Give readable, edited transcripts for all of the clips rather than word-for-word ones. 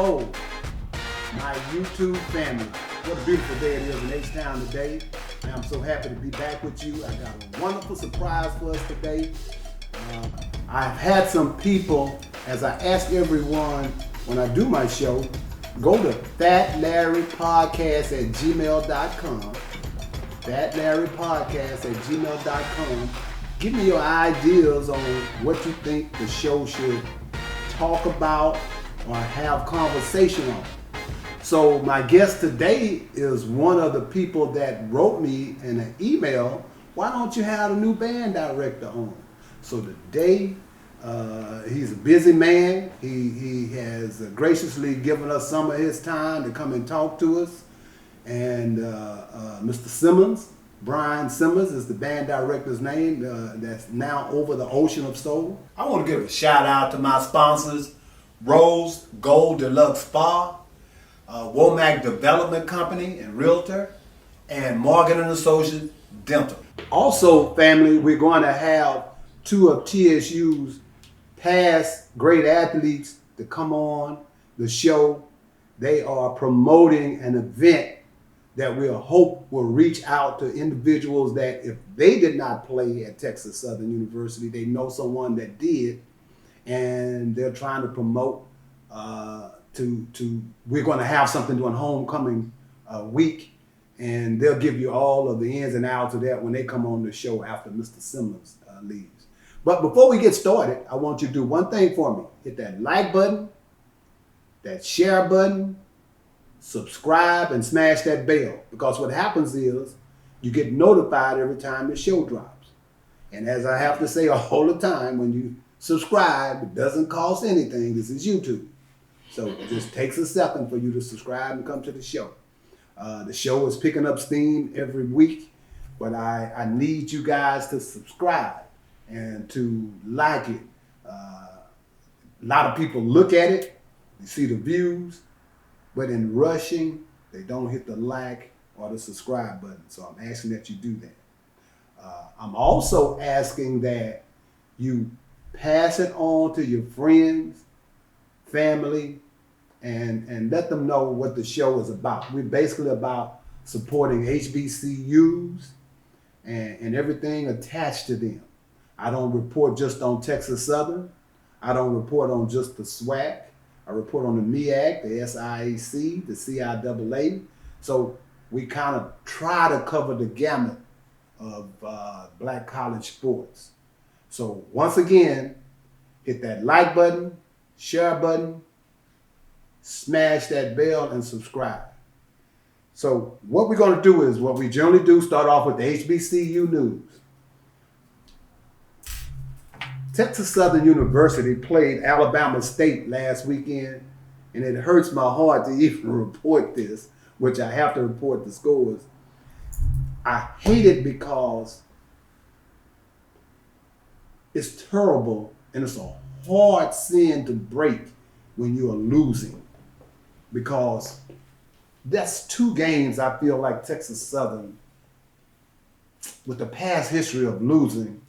Soul, my YouTube family. What a beautiful day it is in H-Town today. And I'm so happy to be back with you. I got a wonderful surprise for us today. I've had some people, as I ask everyone when I do my show, go to thatlarrypodcast@gmail.com. Thatlarrypodcast@gmail.com. Give me your ideas on what you think the show should talk about or have conversation on. So my guest today is one of the people that wrote me in an email, why don't you have a new band director on? So today, he's a busy man. He has graciously given us some of his time to come and talk to us. And Mr. Simmons, Brian Simmons is the band director's name that's now over the Ocean of Soul. I want to give a shout out to my sponsors, Rose Gold Deluxe Spa, Womack Development Company and Realtor, and Morgan and Associates Dental. Also, family, we're going to have two of TSU's past great athletes to come on the show. They are promoting an event that we'll hope will reach out to individuals that if they did not play at Texas Southern University, they know someone that did, and they're trying to promote we're going to have something during homecoming week, and they'll give you all of the ins and outs of that when they come on the show after Mr. Simmons leaves. But before we get started, I want you to do one thing for me. Hit that like button, that share button, subscribe, and smash that bell. Because what happens is you get notified every time the show drops. And as I have to say all the time, when you subscribe, it doesn't cost anything. This is YouTube. So it just takes a second for you to subscribe and come to the show. The show is picking up steam every week, but I need you guys to subscribe and to like it. A lot of people look at it, they see the views, but in rushing, they don't hit the like or the subscribe button. So I'm asking that you do that. I'm also asking that you pass it on to your friends, family, and let them know what the show is about. We're basically about supporting HBCUs and everything attached to them. I don't report just on Texas Southern. I don't report on just the Swac. I report on the MEAC, the SIAC, the CIAA. So we kind of try to cover the gamut of black college sports. So once again, hit that like button, share button, smash that bell, and subscribe. So what we're going to do is what we generally do, start off with the HBCU news. Texas Southern University played Alabama State last weekend, and it hurts my heart to even report this, which I have to report the scores. I hate it because it's terrible and it's a hard sin to break when you are losing, because that's two games I feel like Texas Southern, with the past history of losing,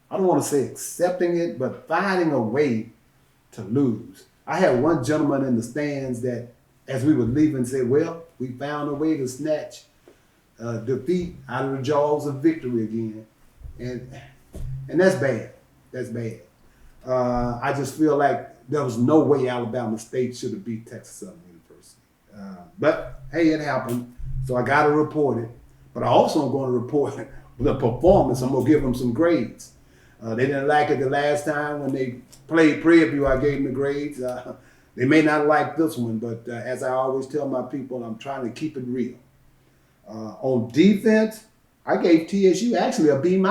I don't want to say accepting it, but finding a way to lose. I had one gentleman in the stands that, as we were leaving, said, well, we found a way to snatch defeat out of the jaws of victory again. And that's bad. That's bad. I just feel like there was no way Alabama State should have beat Texas Southern University. But hey, it happened, so I got to report it. But I also am going to report the performance. I'm going to give them some grades. They didn't like it the last time when they played Prairie View. I gave them the grades. They may not like this one, but as I always tell my people, I'm trying to keep it real. On defense, I gave TSU actually a B-.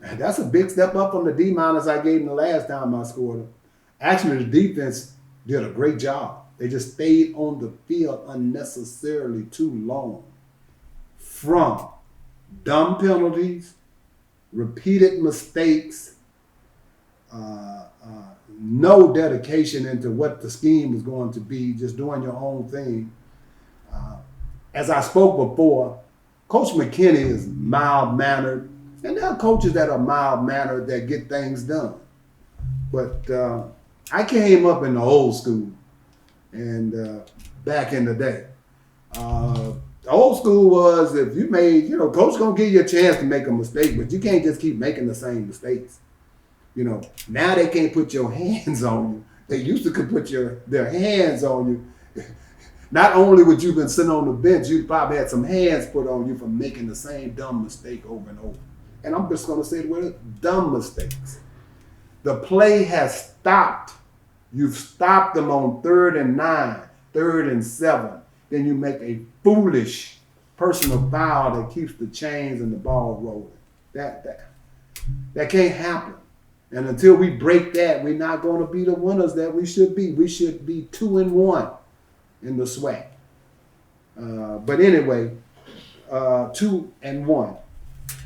That's a big step up from the D- I gave them the last time I scored them. Actually, the defense did a great job. They just stayed on the field unnecessarily too long. From dumb penalties, repeated mistakes, no dedication into what the scheme was going to be, just doing your own thing. As I spoke before, Coach McKinney is mild-mannered, and there are coaches that are mild-mannered that get things done. But I came up in the old school, and back in the day. The old school was if you made, coach gonna give you a chance to make a mistake, but you can't just keep making the same mistakes. Now they can't put your hands on you. They used to could put their hands on you. Not only would you been sitting on the bench, you probably had some hands put on you for making the same dumb mistake over and over. And I'm just gonna say the word dumb mistakes. The play has stopped. You've stopped them on 3rd and 9, 3rd and 7. Then you make a foolish personal foul that keeps the chains and the ball rolling. That can't happen. And until we break that, we're not going to be the winners that we should be. We should be 2-1 in the Swac. But anyway, 2-1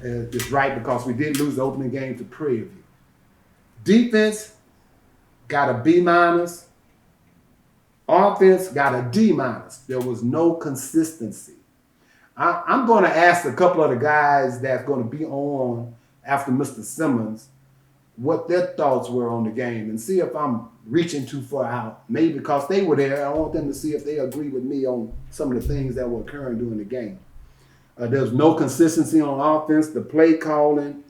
is right because we did lose the opening game to Prairie View. Defense got a B-. Offense got a D-. There was no consistency. I'm going to ask a couple of the guys that's going to be on after Mr. Simmons what their thoughts were on the game and see if I'm reaching too far out. Maybe because they were there, I want them to see if they agree with me on some of the things that were occurring during the game. There's no consistency on offense. The play calling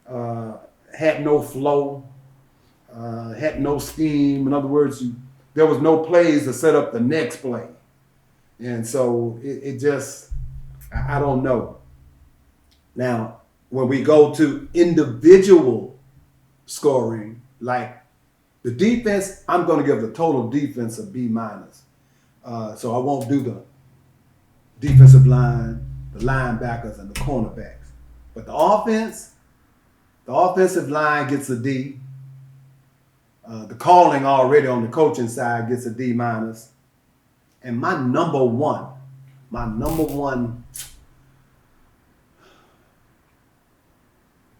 had no flow, had no scheme. In other words, there was no plays to set up the next play. And so it just, I don't know. Now, when we go to individual scoring, like the defense, I'm going to give the total defense a B-. So I won't do the defensive line, the linebackers, and the cornerbacks. But the offensive line gets a D. The calling already on the coaching side gets a D-. And my number one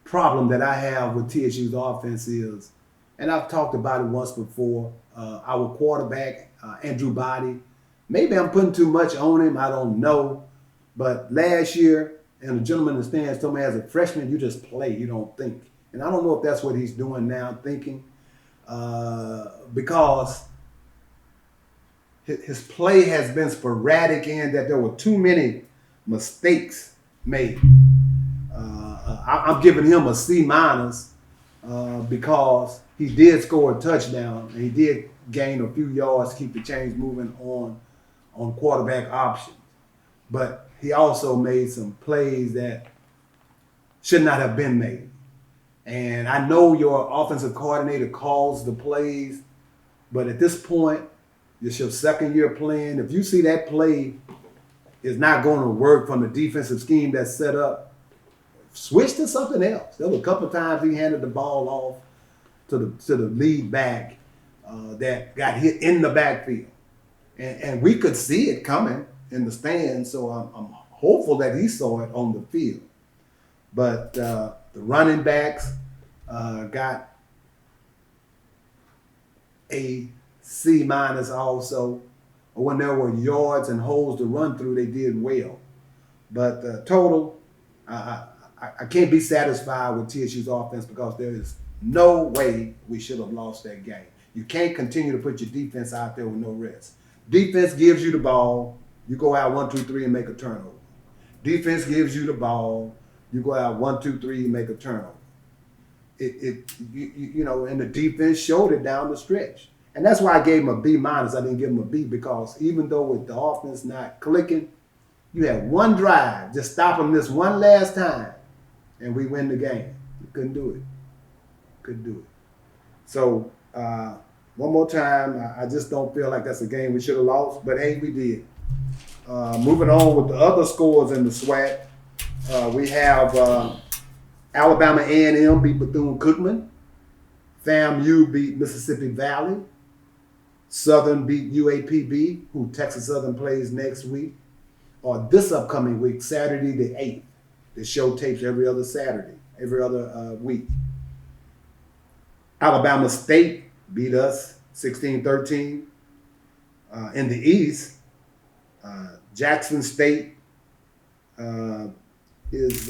problem that I have with TSU's offense is, and I've talked about it once before, our quarterback, Andrew Body. Maybe I'm putting too much on him, I don't know. But last year, and the gentleman in the stands told me as a freshman, you just play, you don't think. And I don't know if that's what he's doing now, thinking. Because his play has been sporadic in that there were too many mistakes made. I'm giving him a C- because he did score a touchdown and he did gain a few yards to keep the chains moving on quarterback options. But he also made some plays that should not have been made. And I know your offensive coordinator calls the plays, but at this point, it's your second year playing. If you see that play is not going to work from the defensive scheme that's set up, switch to something else. There were a couple of times he handed the ball off to the lead back that got hit in the backfield. And we could see it coming in the stands, so I'm hopeful that he saw it on the field. But the running backs got a C- also. When there were yards and holes to run through, they did well. But total, I can't be satisfied with TSU's offense because there is no way we should have lost that game. You can't continue to put your defense out there with no rest. Defense gives you the ball, you go out 1, 2, 3 and make a turnover. Defense gives you the ball, you go out 1, 2, 3 and make a turnover. And the defense showed it down the stretch. And that's why I gave him a B-. I didn't give him a B because even though with the offense not clicking, you had one drive, just stop them this one last time, and we win the game. You couldn't do it. So one more time, I just don't feel like that's a game we should have lost, but hey, we did. Moving on with the other scores in the SWAC, we have Alabama A&M beat Bethune-Cookman. FAMU beat Mississippi Valley. Southern beat UAPB, who Texas Southern plays next week, or this upcoming week, Saturday the 8th. The show tapes every other Saturday, every other week. Alabama State beat us 16-13. In the East, Jackson State is,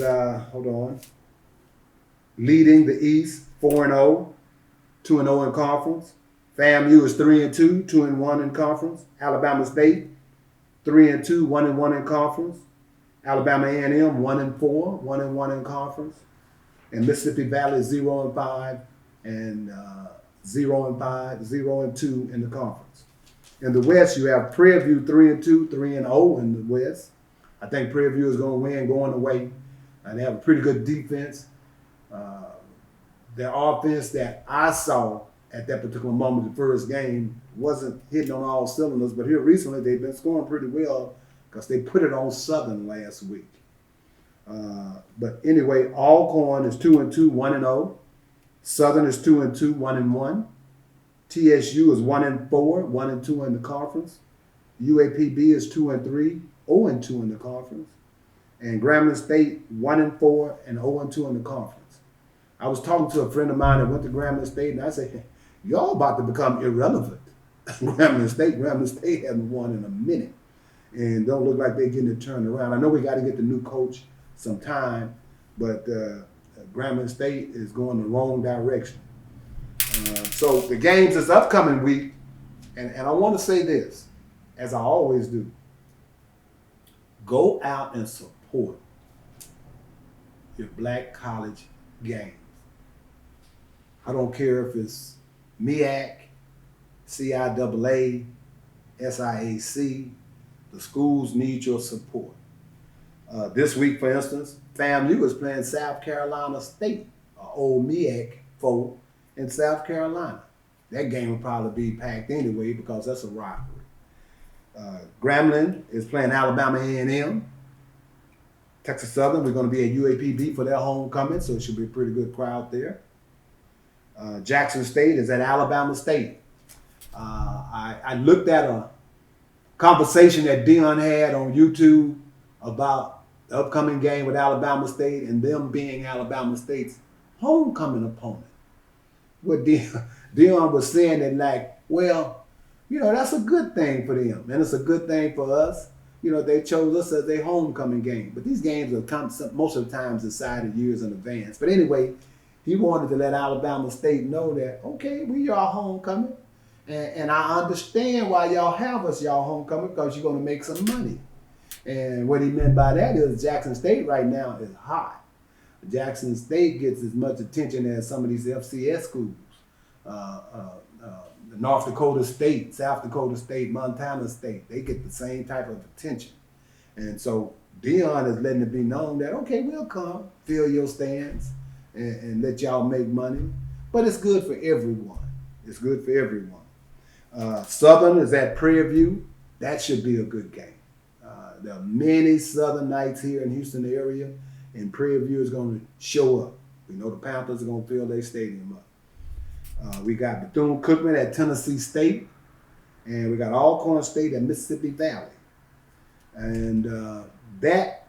leading the East 4-0, 2-0 in conference. FAMU is 3-2, 2-1 in conference. Alabama State 3-2, 1-1 in conference. Alabama A&M 1-4, 1-1 in conference. And Mississippi Valley 0-5 and 0-5, 0-2 in the conference. In the West, you have Prairie View 3-2, 3-0 in the West. I think Prairie View is going to win going away. And they have a pretty good defense. Their offense that I saw at that particular moment, the first game, wasn't hitting on all cylinders. But here recently, they've been scoring pretty well because they put it on Southern last week. But anyway, Alcorn is 2-2, 1-0. Southern is 2-2, 1-1. TSU is 1-4, 1-2 in the conference. UAPB is 2-3, 0-2 in the conference. And Grambling State 1-4 and 0-2 in the conference. I was talking to a friend of mine that went to Grambling State, and I said, y'all about to become irrelevant. Grambling State hasn't won in a minute. And don't look like they're getting it turned around. I know we got to get the new coach some time, but Grambling State is going the wrong direction. So the games this upcoming week, and I want to say this, as I always do, go out and support your black college games. I don't care if it's MEAC, CIAA, SIAC, the schools need your support. This week, for instance, FAMU is playing South Carolina State, old MEAC foe in South Carolina. That game will probably be packed anyway because that's a rivalry. Grambling is playing Alabama A&M. Texas Southern, we're going to be at UAPB for their homecoming, so it should be a pretty good crowd there. Jackson State is at Alabama State. I looked at a conversation that Dion had on YouTube about the upcoming game with Alabama State and them being Alabama State's homecoming opponent. What Dion was saying that like, well, that's a good thing for them, and it's a good thing for us. They chose us as their homecoming game. But these games are most of the times decided years in advance. But anyway, he wanted to let Alabama State know that, okay, we your homecoming. And I understand why y'all have us y'all homecoming because you're going to make some money. And what he meant by that is Jackson State right now is hot. Jackson State gets as much attention as some of these FCS schools. North Dakota State, South Dakota State, Montana State, they get the same type of attention. And so Dion is letting it be known that, okay, we'll come, fill your stands, and let y'all make money. But it's good for everyone. It's good for everyone. Southern is at Prairie View. That should be a good game. There are many Southern Knights here in Houston area, and Prairie View is going to show up. We know the Panthers are going to fill their stadium up. We got Bethune-Cookman at Tennessee State, and we got Alcorn State at Mississippi Valley. And that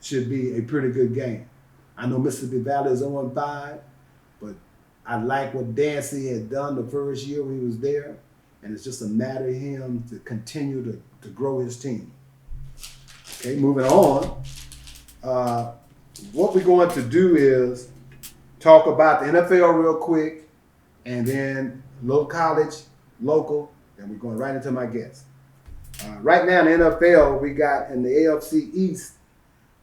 should be a pretty good game. I know Mississippi Valley is 0-5, but I like what Dancy had done the first year when he was there, and it's just a matter of him to continue to grow his team. Okay, moving on. What we're going to do is talk about the NFL real quick, and then little college, local, and we're going right into my guest. Right now in the NFL, we got in the AFC East,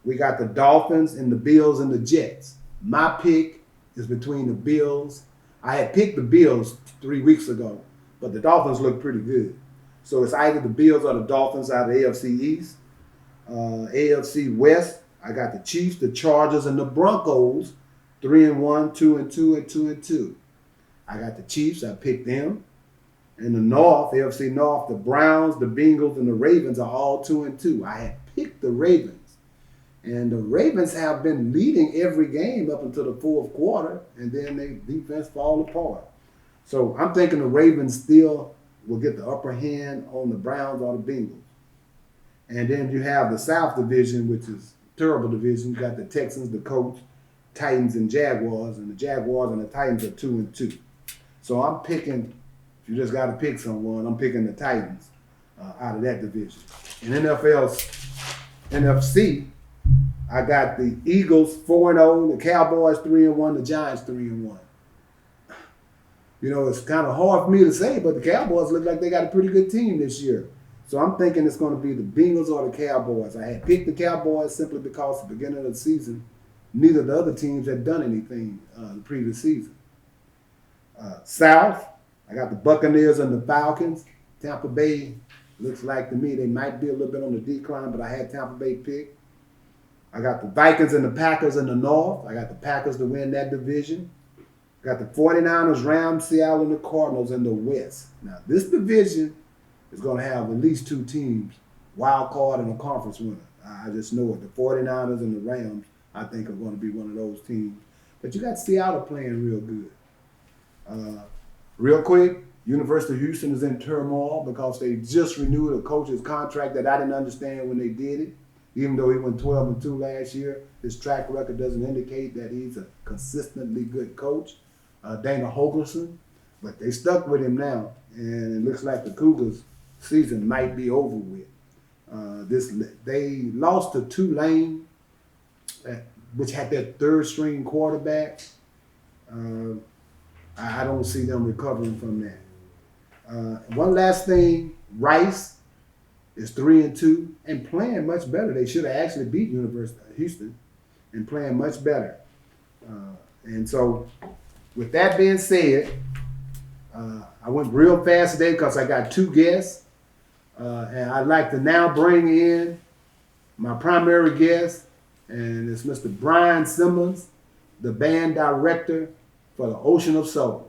we got the Dolphins and the Bills and the Jets. My pick is between the Bills. I had picked the Bills 3 weeks ago, but the Dolphins look pretty good. So it's either the Bills or the Dolphins out of the AFC East. AFC West, I got the Chiefs, the Chargers, and the Broncos, 3-1, 2-2, and 2-2. I got the Chiefs. I picked them. In the North, AFC North, the Browns, the Bengals, and the Ravens are all 2-2. I had picked the Ravens. And the Ravens have been leading every game up until the fourth quarter, and then their defense fall apart. So I'm thinking the Ravens still will get the upper hand on the Browns or the Bengals. And then you have the South Division, which is a terrible division. You got the Texans, the Colts, Titans, and Jaguars. And the Jaguars and the Titans are 2-2. So I'm picking, if you just got to pick someone, I'm picking the Titans out of that division. In NFC, I got the Eagles 4-0, the Cowboys 3-1, the Giants 3-1. it's kind of hard for me to say, but the Cowboys look like they got a pretty good team this year. So I'm thinking it's going to be the Bengals or the Cowboys. I had picked the Cowboys simply because at the beginning of the season, neither of the other teams had done anything the previous season. South, I got the Buccaneers and the Falcons. Tampa Bay looks like to me they might be a little bit on the decline, but I had Tampa Bay picked. I got the Vikings and the Packers in the North. I got the Packers to win that division. I got the 49ers, Rams, Seattle, and the Cardinals in the West. Now, this division is going to have at least two teams, wild card and a conference winner. I just know it. The 49ers and the Rams, I think, are going to be one of those teams. But you got Seattle playing real good. Real quick, University of Houston is in turmoil because they just renewed a coach's contract that I didn't understand when they did it. Even though he went 12-2 last year, his track record doesn't indicate that he's a consistently good coach. Dana Holgerson, but they stuck with him now, and it looks like the Cougars' season might be over with. They lost to Tulane, which had their third-string quarterback. I don't see them recovering from that. One last thing, Rice is 3-2 and playing much better. They should have actually beat University of Houston and playing much better. And so, with that being said, I went real fast today because I got two guests. And I'd like to now bring in my primary guest, and it's Mr. Brian Simmons, the band director for the Ocean of Soul.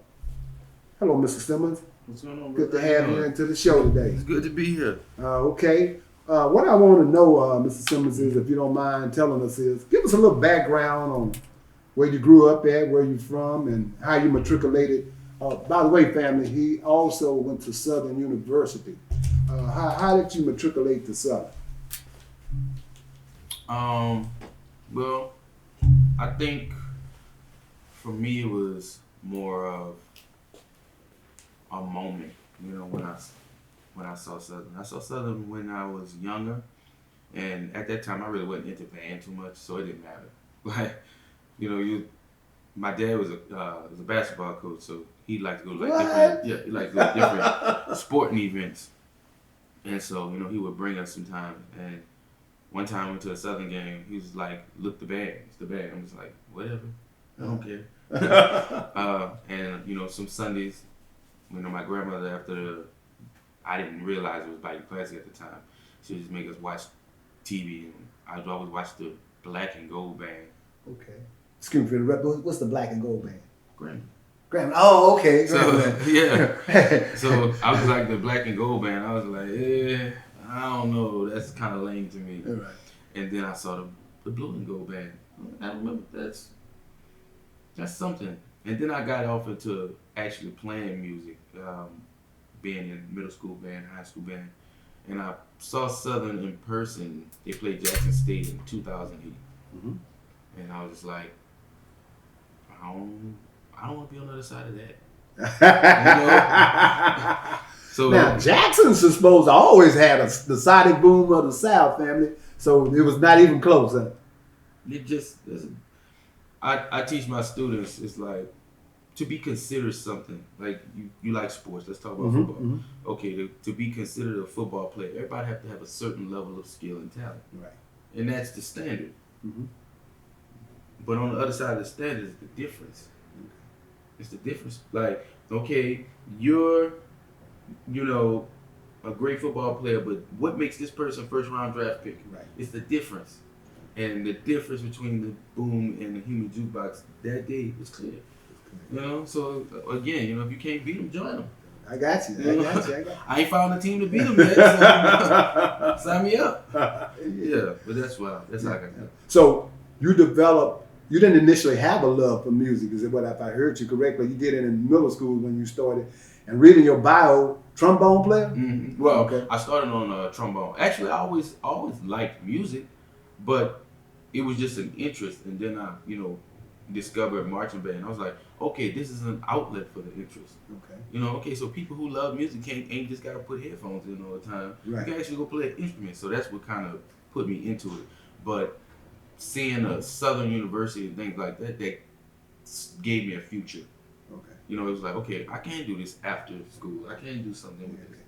Hello, Mr. Simmons. What's going on? Good to have you into the show today. It's good to be here. Okay. What I want to know, Mr. Simmons, is, if you don't mind telling us, is give us a little background on where you grew up at, where you're from, and how you matriculated. By the way, family, he also went to Southern University. How did you matriculate to Southern? Well, I think for me it was more of a moment, when I saw Southern. I saw Southern when I was younger, and at that time I really wasn't into band too much, so it didn't matter. Like, my dad was a basketball coach, so he liked to go to different sporting events, and so he would bring us sometimes. And one time we went to a Southern game, he was like, "Look, the band, it's the band." I'm just like, "Whatever, I don't care." And some Sundays, my grandmother, I didn't realize it was Bible Classic at the time. She would just make us watch TV, and I'd always watch the Black and Gold Band. Okay. Excuse me for the rep. What's the Black and Gold Band? Grammy. Oh, okay. So, yeah. So I was like the Black and Gold Band. I was like, I don't know. That's kind of lame to me. All right. And then I saw the Blue and Gold Band. I remember that's something. And then I got off into actually playing music, being in middle school band, high school band. And I saw Southern in person. They played Jackson State in 2008. Mm-hmm. And I was just like, I don't want to be on the other side of that. So now Jackson's supposed to always have the sonic boom of the South, family. So it was not even close. Huh? I teach my students, it's like, to be considered something, like you like sports. Let's talk about football. Mm-hmm. Okay, to be considered a football player, everybody have to have a certain level of skill and talent. Right. And that's the standard. Mm-hmm. But on the other side of the standard is the difference. It's the difference. Like, okay, you're, a great football player, but what makes this person first round draft pick? Right. It's the difference. And the difference between the boom and the human jukebox that day was clear. So again, if you can't beat them, join them. I got you. I ain't found a team to beat them yet, so sign me up. Yeah, but that's how I got that. So you didn't initially have a love for music, is it what, if I heard you correctly? You did it in middle school when you started. And reading your bio, trombone player? Mm-hmm. Well, okay. I started on trombone. Actually, I always liked music, but it was just an interest. And then I, discovered marching band. I was like, okay, this is an outlet for the interest. Okay. So people who love music ain't just gotta put headphones in all the time. Right. You can actually go play an instrument. So that's what kind of put me into it. But seeing a Southern University and things like that, that gave me a future. Okay. You know, it was like, okay, I can't do this after school. I can't do something with this.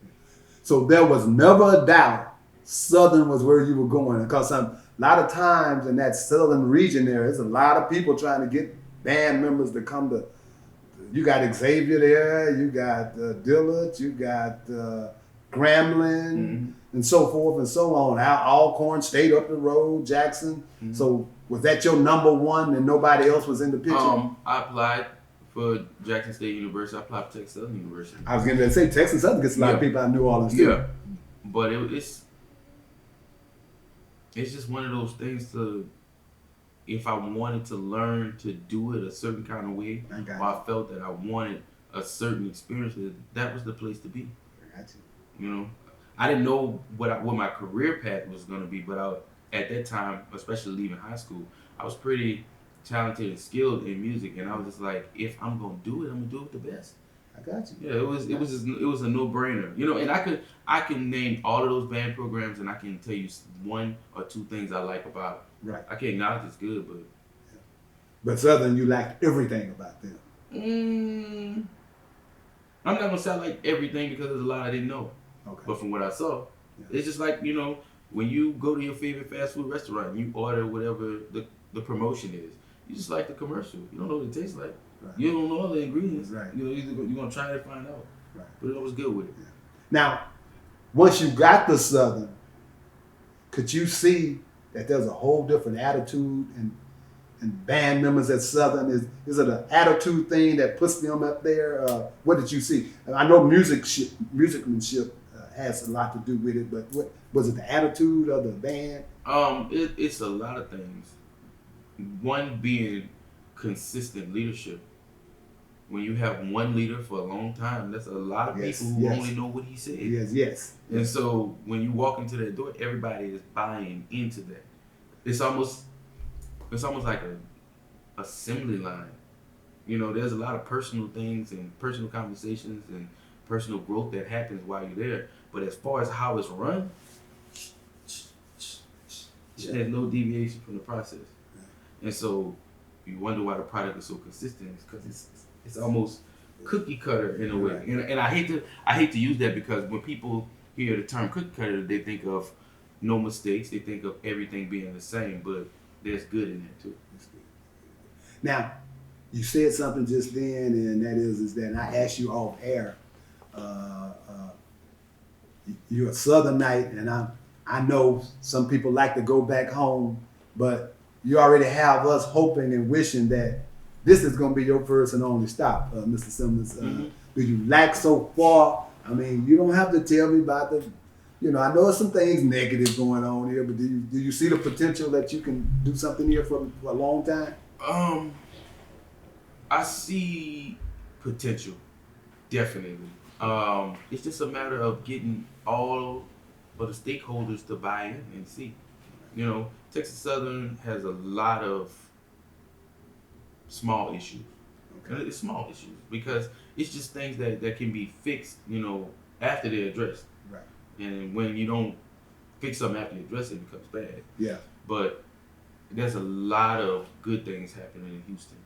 So there was never a doubt Southern was where you were going, because a lot of times in that Southern region there's a lot of people trying to get band members to come to. You got Xavier there, you got Dillard, you got Grambling, and so forth and so on. Alcorn State up the road, Jackson. So was that your number one and nobody else was in the picture? I applied for Jackson State University. I applied for Texas Southern University. I was going to say Texas Southern gets a lot of people out of New Orleans too. Yeah, but it's just one of those things to, if I wanted to learn to do it a certain kind of way, or I felt that I wanted a certain experience, that was the place to be. I got you. You know, I didn't know what my career path was going to be, but at that time, especially leaving high school, I was pretty talented and skilled in music, and I was just like, if I'm going to do it, I'm going to do it the best. I got you. Yeah, it was a no-brainer. You know, and I can name all of those band programs, and I can tell you one or two things I like about it. Right. I can't acknowledge it's good, but. But Southern, you liked everything about them. I'm not gonna sound like everything because there's a lot I didn't know. Okay. But from what I saw, it's just like, you know, when you go to your favorite fast food restaurant and you order whatever the promotion is, you just like the commercial. You don't know what it tastes like. Right. You don't know all the ingredients. Right. You know, you're gonna try to find out. Right. But it was good with it. Yeah. Now, once you got the Southern, could you see that there's a whole different attitude and band members at Southern? Is it an attitude thing that puts them up there? What did you see? I know musicmanship has a lot to do with it, but what was it? The attitude of the band? It's a lot of things. One being consistent leadership. When you have one leader for a long time, that's a lot of people who only know what he said. Yes. And so when you walk into that door, everybody is buying into that. It's almost like a assembly line. You know, there's a lot of personal things and personal conversations and personal growth that happens while you're there. But as far as how it's run, there's no deviation from the process. And so you wonder why the product is so consistent. It's because it's almost cookie cutter in a way. Right. And I hate to use that, because when people hear the term cookie cutter, they think of no mistakes. They think of everything being the same, but there's good in that too. Now, you said something just then, and that is that I asked you off air. You're a Southernite, and I know some people like to go back home, but you already have us hoping and wishing that this is going to be your first and only stop, Mr. Simmons. Do you lack so far? I mean, you don't have to tell me about the. You know, I know there's some things negative going on here, but do you see the potential that you can do something here for a long time? I see potential, definitely. It's just a matter of getting all of the stakeholders to buy in and see. You know, Texas Southern has a lot of small issues. Okay. It's small issues because it's just things that can be fixed, you know, after they're addressed. Right. And when you don't fix something after you address it, it becomes bad. Yeah. But there's a lot of good things happening in Houston.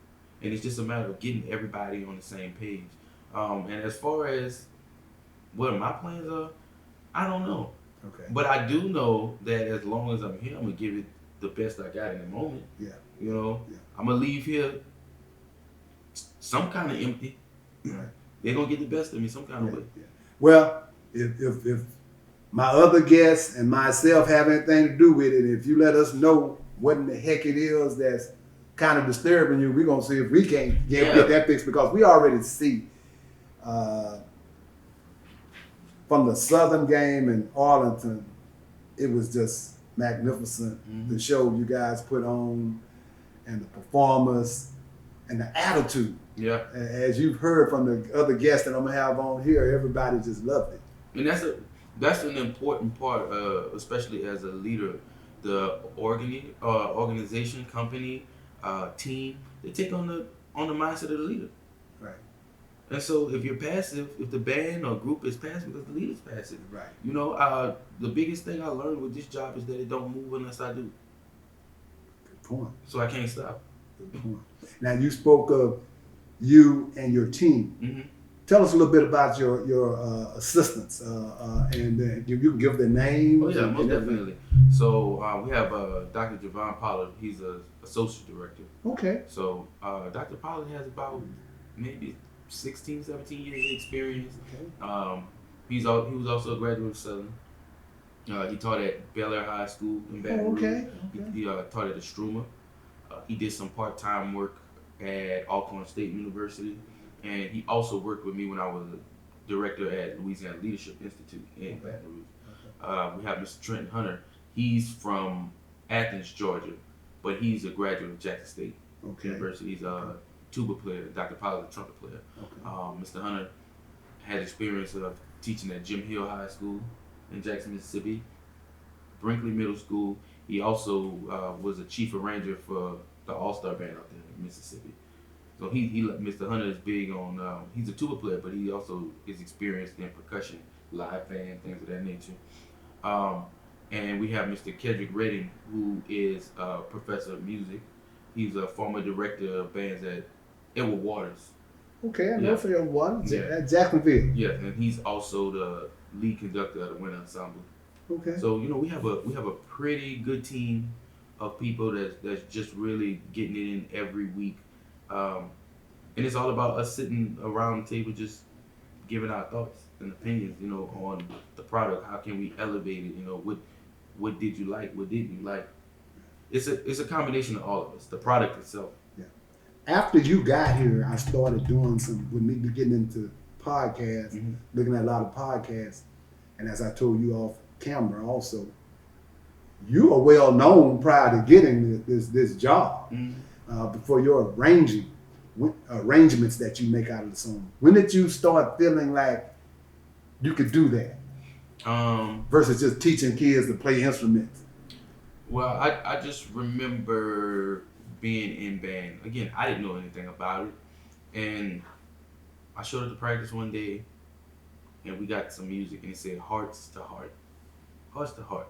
And it's just a matter of getting everybody on the same page. And as far as what my plans are, I don't know. Okay. But I do know that as long as I'm here, I'm going to give it the best I got in the moment. Yeah. You know, yeah. I'm going to leave here some kind of empty. Right. They're going to get the best of me some kind of way. Yeah. Well, if my other guests and myself have anything to do with it, if you let us know what in the heck it is that's kind of disturbing you, we're going to see if we can get that fixed, because we already see from the Southern game in Arlington, it was just magnificent. The show you guys put on and the performers and the attitude. Yeah. As you've heard from the other guests that I'm going to have on here, everybody just loved it. And that's an important part, especially as a leader. The organization, company, team, they take on the mindset of the leader. Right. And so if you're passive, if the band or group is passive, because the leader's passive. Right. You know, the biggest thing I learned with this job is that it don't move unless I do. Good point. So I can't stop. Good point. Now you spoke of you and your team. Mm-hmm. Tell us a little bit about your assistants, and if you can give their names. Oh yeah, and most everything. definitely. So we have Dr. Javon Pollard. He's a associate director. Okay. So Dr. Pollard has about maybe 16, 17 years experience. Okay. He was also a graduate of Southern. He taught at Bel Air High School in Baton Rouge. Okay. He taught at the Struma. He did some part-time work at Alcorn State University, and he also worked with me when I was a director at Louisiana Leadership Institute in Baton Rouge. We have Mr. Trenton Hunter. He's from Athens, Georgia, but he's a graduate of Jackson State University. He's a tuba player. Dr. Pollard, a trumpet player. Mr. Hunter had experience of teaching at Jim Hill High School in Jackson, Mississippi, Brinkley Middle School. He also was a chief arranger for the All-Star Band out there in Mississippi. So he Mr. Hunter is big on, he's a tuba player, but he also is experienced in percussion, live band, things of that nature. And we have Mr. Kedrick Redding, who is a professor of music. He's a former director of bands at Edward Waters. Okay, I know for your one. At Jacksonville. Yeah, and he's also the lead conductor of the Winter Ensemble. Okay. So we have a pretty good team of people that's just really getting it in every week, and it's all about us sitting around the table just giving our thoughts and opinions, on the product. How can we elevate it? What did you like? What didn't you like? It's a combination of all of us. The product itself. Yeah. After you got here, I started doing with me getting into podcasts, looking at a lot of podcasts, and as I told you off camera also, you are well known prior to getting this job for your arrangements that you make out of the song. When did you start feeling like you could do that versus just teaching kids to play instruments? Well, I just remember being in band. Again, I didn't know anything about it, and I showed up to practice one day, and we got some music, and it said "Hearts to Heart." Hearts to Heart,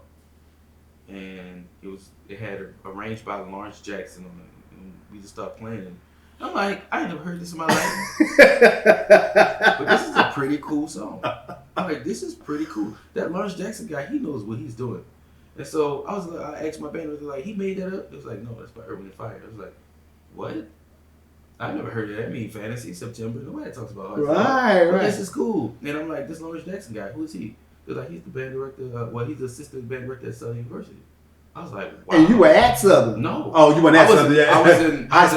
and it had arranged by Lawrence Jackson on it, and we just started playing it. I'm like, I ain't never heard this in my life, but this is a pretty cool song. I'm like, this is pretty cool. That Lawrence Jackson guy, he knows what he's doing. And so I asked my band, I was like, he made that up? It was like, no, that's by Urban and Fire. I was like, what? I never heard of that. I mean, Fantasy, September. Nobody talks about Hearts to Heart. Right. This is cool. And I'm like, this Lawrence Jackson guy, who is he? They're like, he's the band director. He's the assistant band director at Southern University. I was like, wow. And you were at Southern? No. Oh, you weren't at Southern? Yeah. I was in high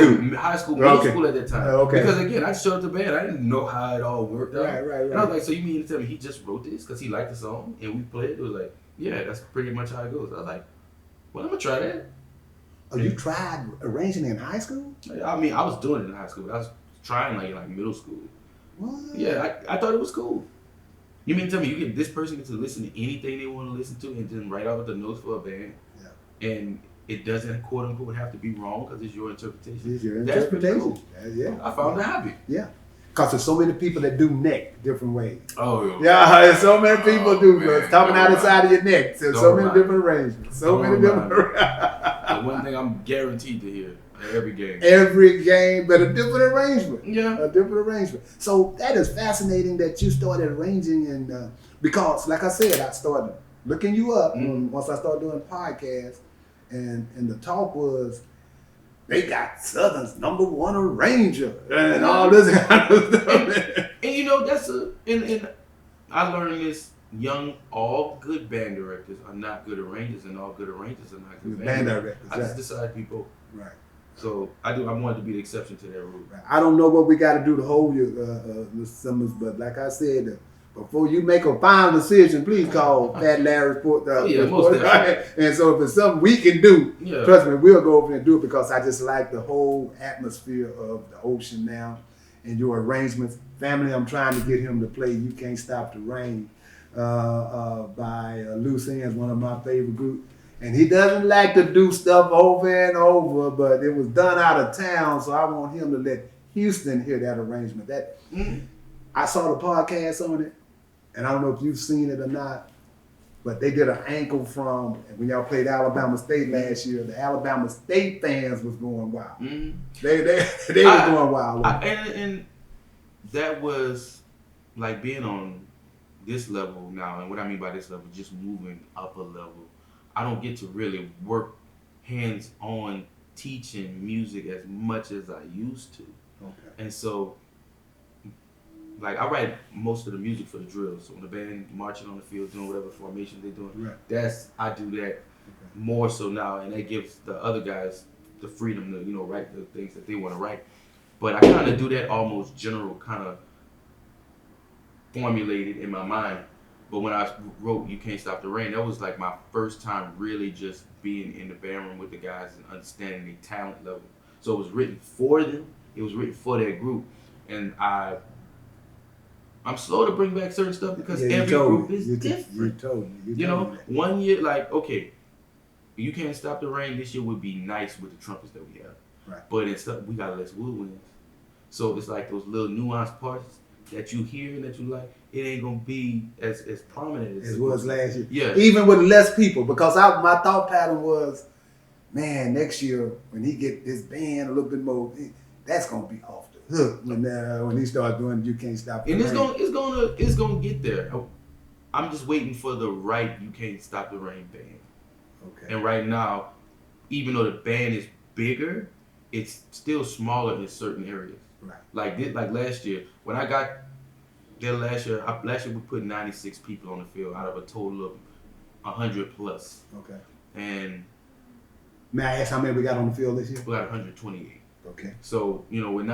school, middle Okay. school at that time. Okay. Because again, I showed up to band. I didn't know how it all worked out. Right. And I was like, so you mean to tell me he just wrote this because he liked the song and we played it? It was like, yeah, that's pretty much how it goes. I was like, well, I'm going to try that. Oh, you tried arranging in high school? I mean, I was doing it in high school, but I was trying in middle school. What? Yeah, I thought it was cool. You mean to tell me this person gets to listen to anything they want to listen to and then write out the notes for a band? Yeah. And it doesn't, quote unquote, have to be wrong because it's your interpretation. It's your interpretation. That's pretty cool. Yeah. I found it happy. Yeah. Because there's so many people that do neck different ways. Oh, yeah. There's so many people do. Man. It's coming out inside of your neck. So many different arrangements. So many different The one thing I'm guaranteed to hear every game. Every game, but a different arrangement. Yeah. A different arrangement. So that is fascinating that you started arranging, and because, like I said, I started looking you up once I started doing podcasts, and the talk was, they got Southern's #1 arranger and all this kind of stuff. And that's and I learned this: all good band directors are not good arrangers, and all good arrangers are not good band directors. I just decided to be both. Right. So I wanted to be the exception to that rule. Right. I don't know what we got to do to hold you, Mr. Simmons, but like I said, before you make a final decision, please call Fat Larry Report. Most definitely. And so if it's something we can do, yeah. Trust me, we'll go over and do it, because I just like the whole atmosphere of the ocean now and your arrangements. Family, I'm trying to get him to play You Can't Stop the Rain by Loose Ends, one of my favorite groups. And he doesn't like to do stuff over and over, but it was done out of town, so I want him to let Houston hear that arrangement. I saw the podcast on it, and I don't know if you've seen it or not, but they did an ankle from when y'all played Alabama State last year. The Alabama State fans was going wild. Mm-hmm. They were going wild. And that was like being on this level now. And what I mean by this level, just moving up a level. I don't get to really work hands-on teaching music as much as I used to. Okay. And so, like, I write most of the music for the drills. So when the band marching on the field, doing whatever formation they're doing, right. I do that more so now, and that gives the other guys the freedom to, write the things that they want to write. But I kind of do that almost general, kind of formulated in my mind. But when I wrote "You Can't Stop the Rain," that was like my first time really just being in the band room with the guys and understanding their talent level. So it was written for them. It was written for that group, and I'm slow to bring back certain stuff because every group is different. You told me. 1 year, like, okay, "You Can't Stop the Rain" this year would be nice with the trumpets that we have. Right. But instead, we got less woodwinds. So it's like those little nuanced parts that you hear and that you like, it ain't going to be as prominent as it was last year. Yeah. Even with less people, because my thought pattern was, man, next year when he get this band a little bit more, that's going to be off the hook when he starts doing "You Can't Stop the Rain." And it's gonna get there. I'm just waiting for the right "You Can't Stop the Rain" band. Okay. And right now, even though the band is bigger, it's still smaller in certain areas. Right. Like last year, when I got there last year we put 96 people on the field out of a total of 100 plus. Okay. And may I ask how many we got on the field this year? we got 128. Okay. So, with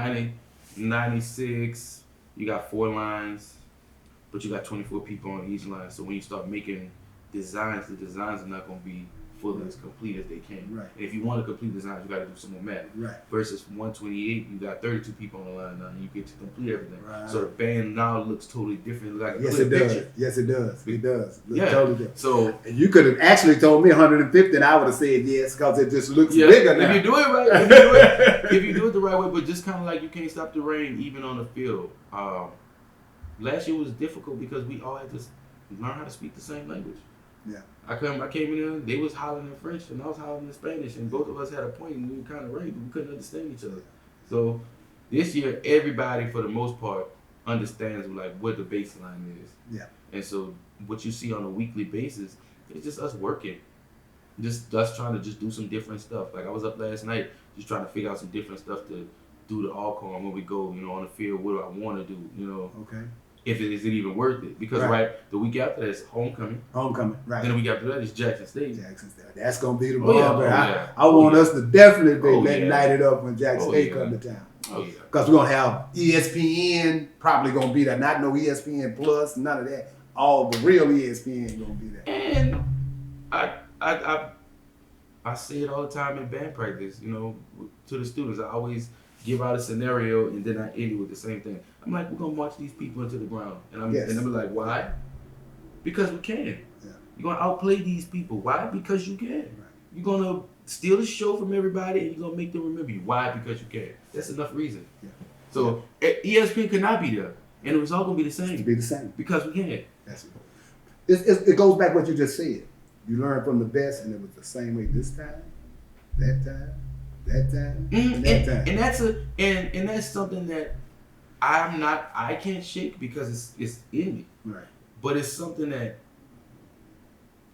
96, you got 4 lines, but you got 24 people on each line. So when you start making designs, the designs are not going to be fully as complete as they can. Right. And if you want a complete design, you got to do some more math. Right. Versus 128, you got 32 people on the line now, and you get to complete everything. Right. So the band now looks totally different. Like a Yes, clear it does. picture. Yes, it does. It does. Yeah. Totally different. So and you could have actually told me 150, and I would have said yes because it just looks bigger now. If you do it right, if you do it the right way, but just kind of like "You Can't Stop the Rain," even on the field. Last year was difficult because we all had to learn how to speak the same language. Yeah. I came in there, they was hollering in French and I was hollering in Spanish, and both of us had a point and we were kind of right, but we couldn't understand each other. So this year, everybody for the most part understands like what the baseline is. Yeah. And so what you see on a weekly basis, it's just us working. Just us trying to just do some different stuff. Like I was up last night just trying to figure out some different stuff to do the all-call when we go, on the field, what do I want to do, Okay. Is it even worth it? Because the week after that is homecoming. Right. Then the week after that is Jackson State. That's gonna be the Oh, yeah. ball. Yeah. I want us to definitely yeah. night it up when Jackson State come to town. Oh yeah. Because we're gonna have ESPN probably gonna be there. Not no ESPN Plus, none of that. All the real ESPN gonna be there. And I say it all the time in band practice. To the students, I always give out a scenario and then I end it with the same thing. I'm like, we're gonna march these people into the ground, and I'm like, why? Because we can. Yeah. You're gonna outplay these people. Why? Because you can. Right. You're gonna steal the show from everybody, and you're gonna make them remember you. Why? Because you can. That's enough reason. Yeah. So ESPN could not be there, and it was all gonna be the same. It'll be the same because we can. That's it. It goes back what you just said. You learn from the best, and it was the same way this time, that time, that time, and that time. And that's something that I can't shake because it's in me. Right. But it's something that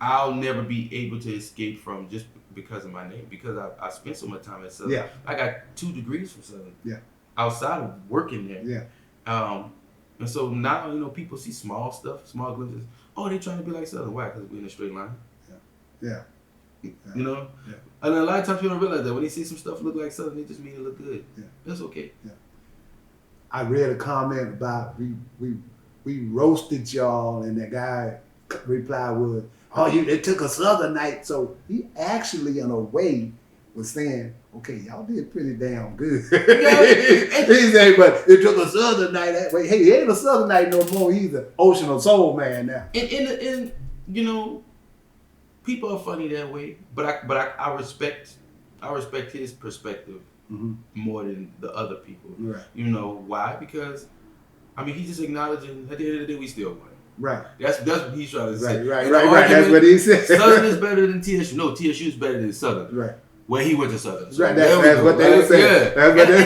I'll never be able to escape from just because of my name. Because I spent so much time at Southern. Yeah. I got 2 degrees from Southern. Yeah. Outside of working there. Yeah. And so now, people see small stuff, small glimpses. Oh, they trying to be like Southern. Why? Because we're in a straight line. Yeah. Yeah. Yeah. And a lot of times people don't realize that when they see some stuff look like Southern, they just mean it look good. Yeah. That's okay. Yeah. I read a comment about we roasted y'all, and that guy reply was, it took a Southern night. So he actually, in a way, was saying, okay, y'all did pretty damn good. He said, but it took a Southern night that way. Hey, he ain't a Southern night no more. He's an Ocean of Soul man now. And people are funny that way, but I respect his perspective more than the other people. Right. Why? Because he's just acknowledging at the end of the day we still won. Right. That's what he's trying to say. Right. That's what he said. Southern is better than TSU. No, TSU is better than Southern. Right. Where he went to Southern. So right. That's what they were saying. Yeah. That's what they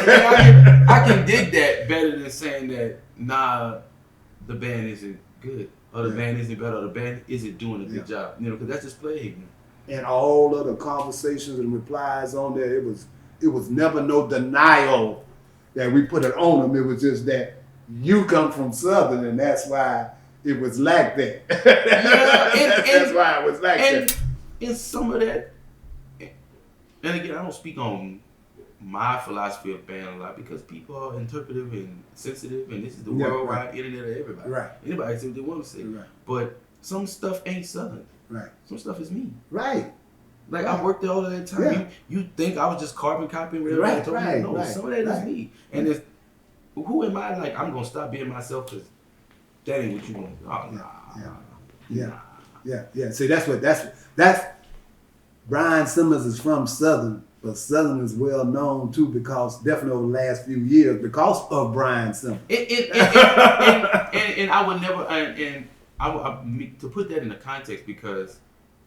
I can dig that better than saying that, nah, the band isn't good. Or the band isn't better. Or the band isn't doing a good job. You know, because that's just play ignorant. And all of the conversations and replies on there, it was never no denial that we put it on them. It was just that you come from Southern, and that's why it was like that. That's why it was like that. And some of that, and again, I don't speak on my philosophy of band a lot because people are interpretive and sensitive, and this is the worldwide internet of everybody. Right. Anybody can say what they want to say. Right. But some stuff ain't Southern. Right. Some stuff is me. Right. Like I worked there all of that time. Yeah. You think I was just carbon copying whatever I told you? No, some of that is me. And it's, who am I? Like I'm gonna stop being myself because that ain't what you want. Oh, Yeah. See, that's Brian Simmons is from Southern, but Southern is well known too because definitely over the last few years because of Brian Simmons. And I would never to put that in the context because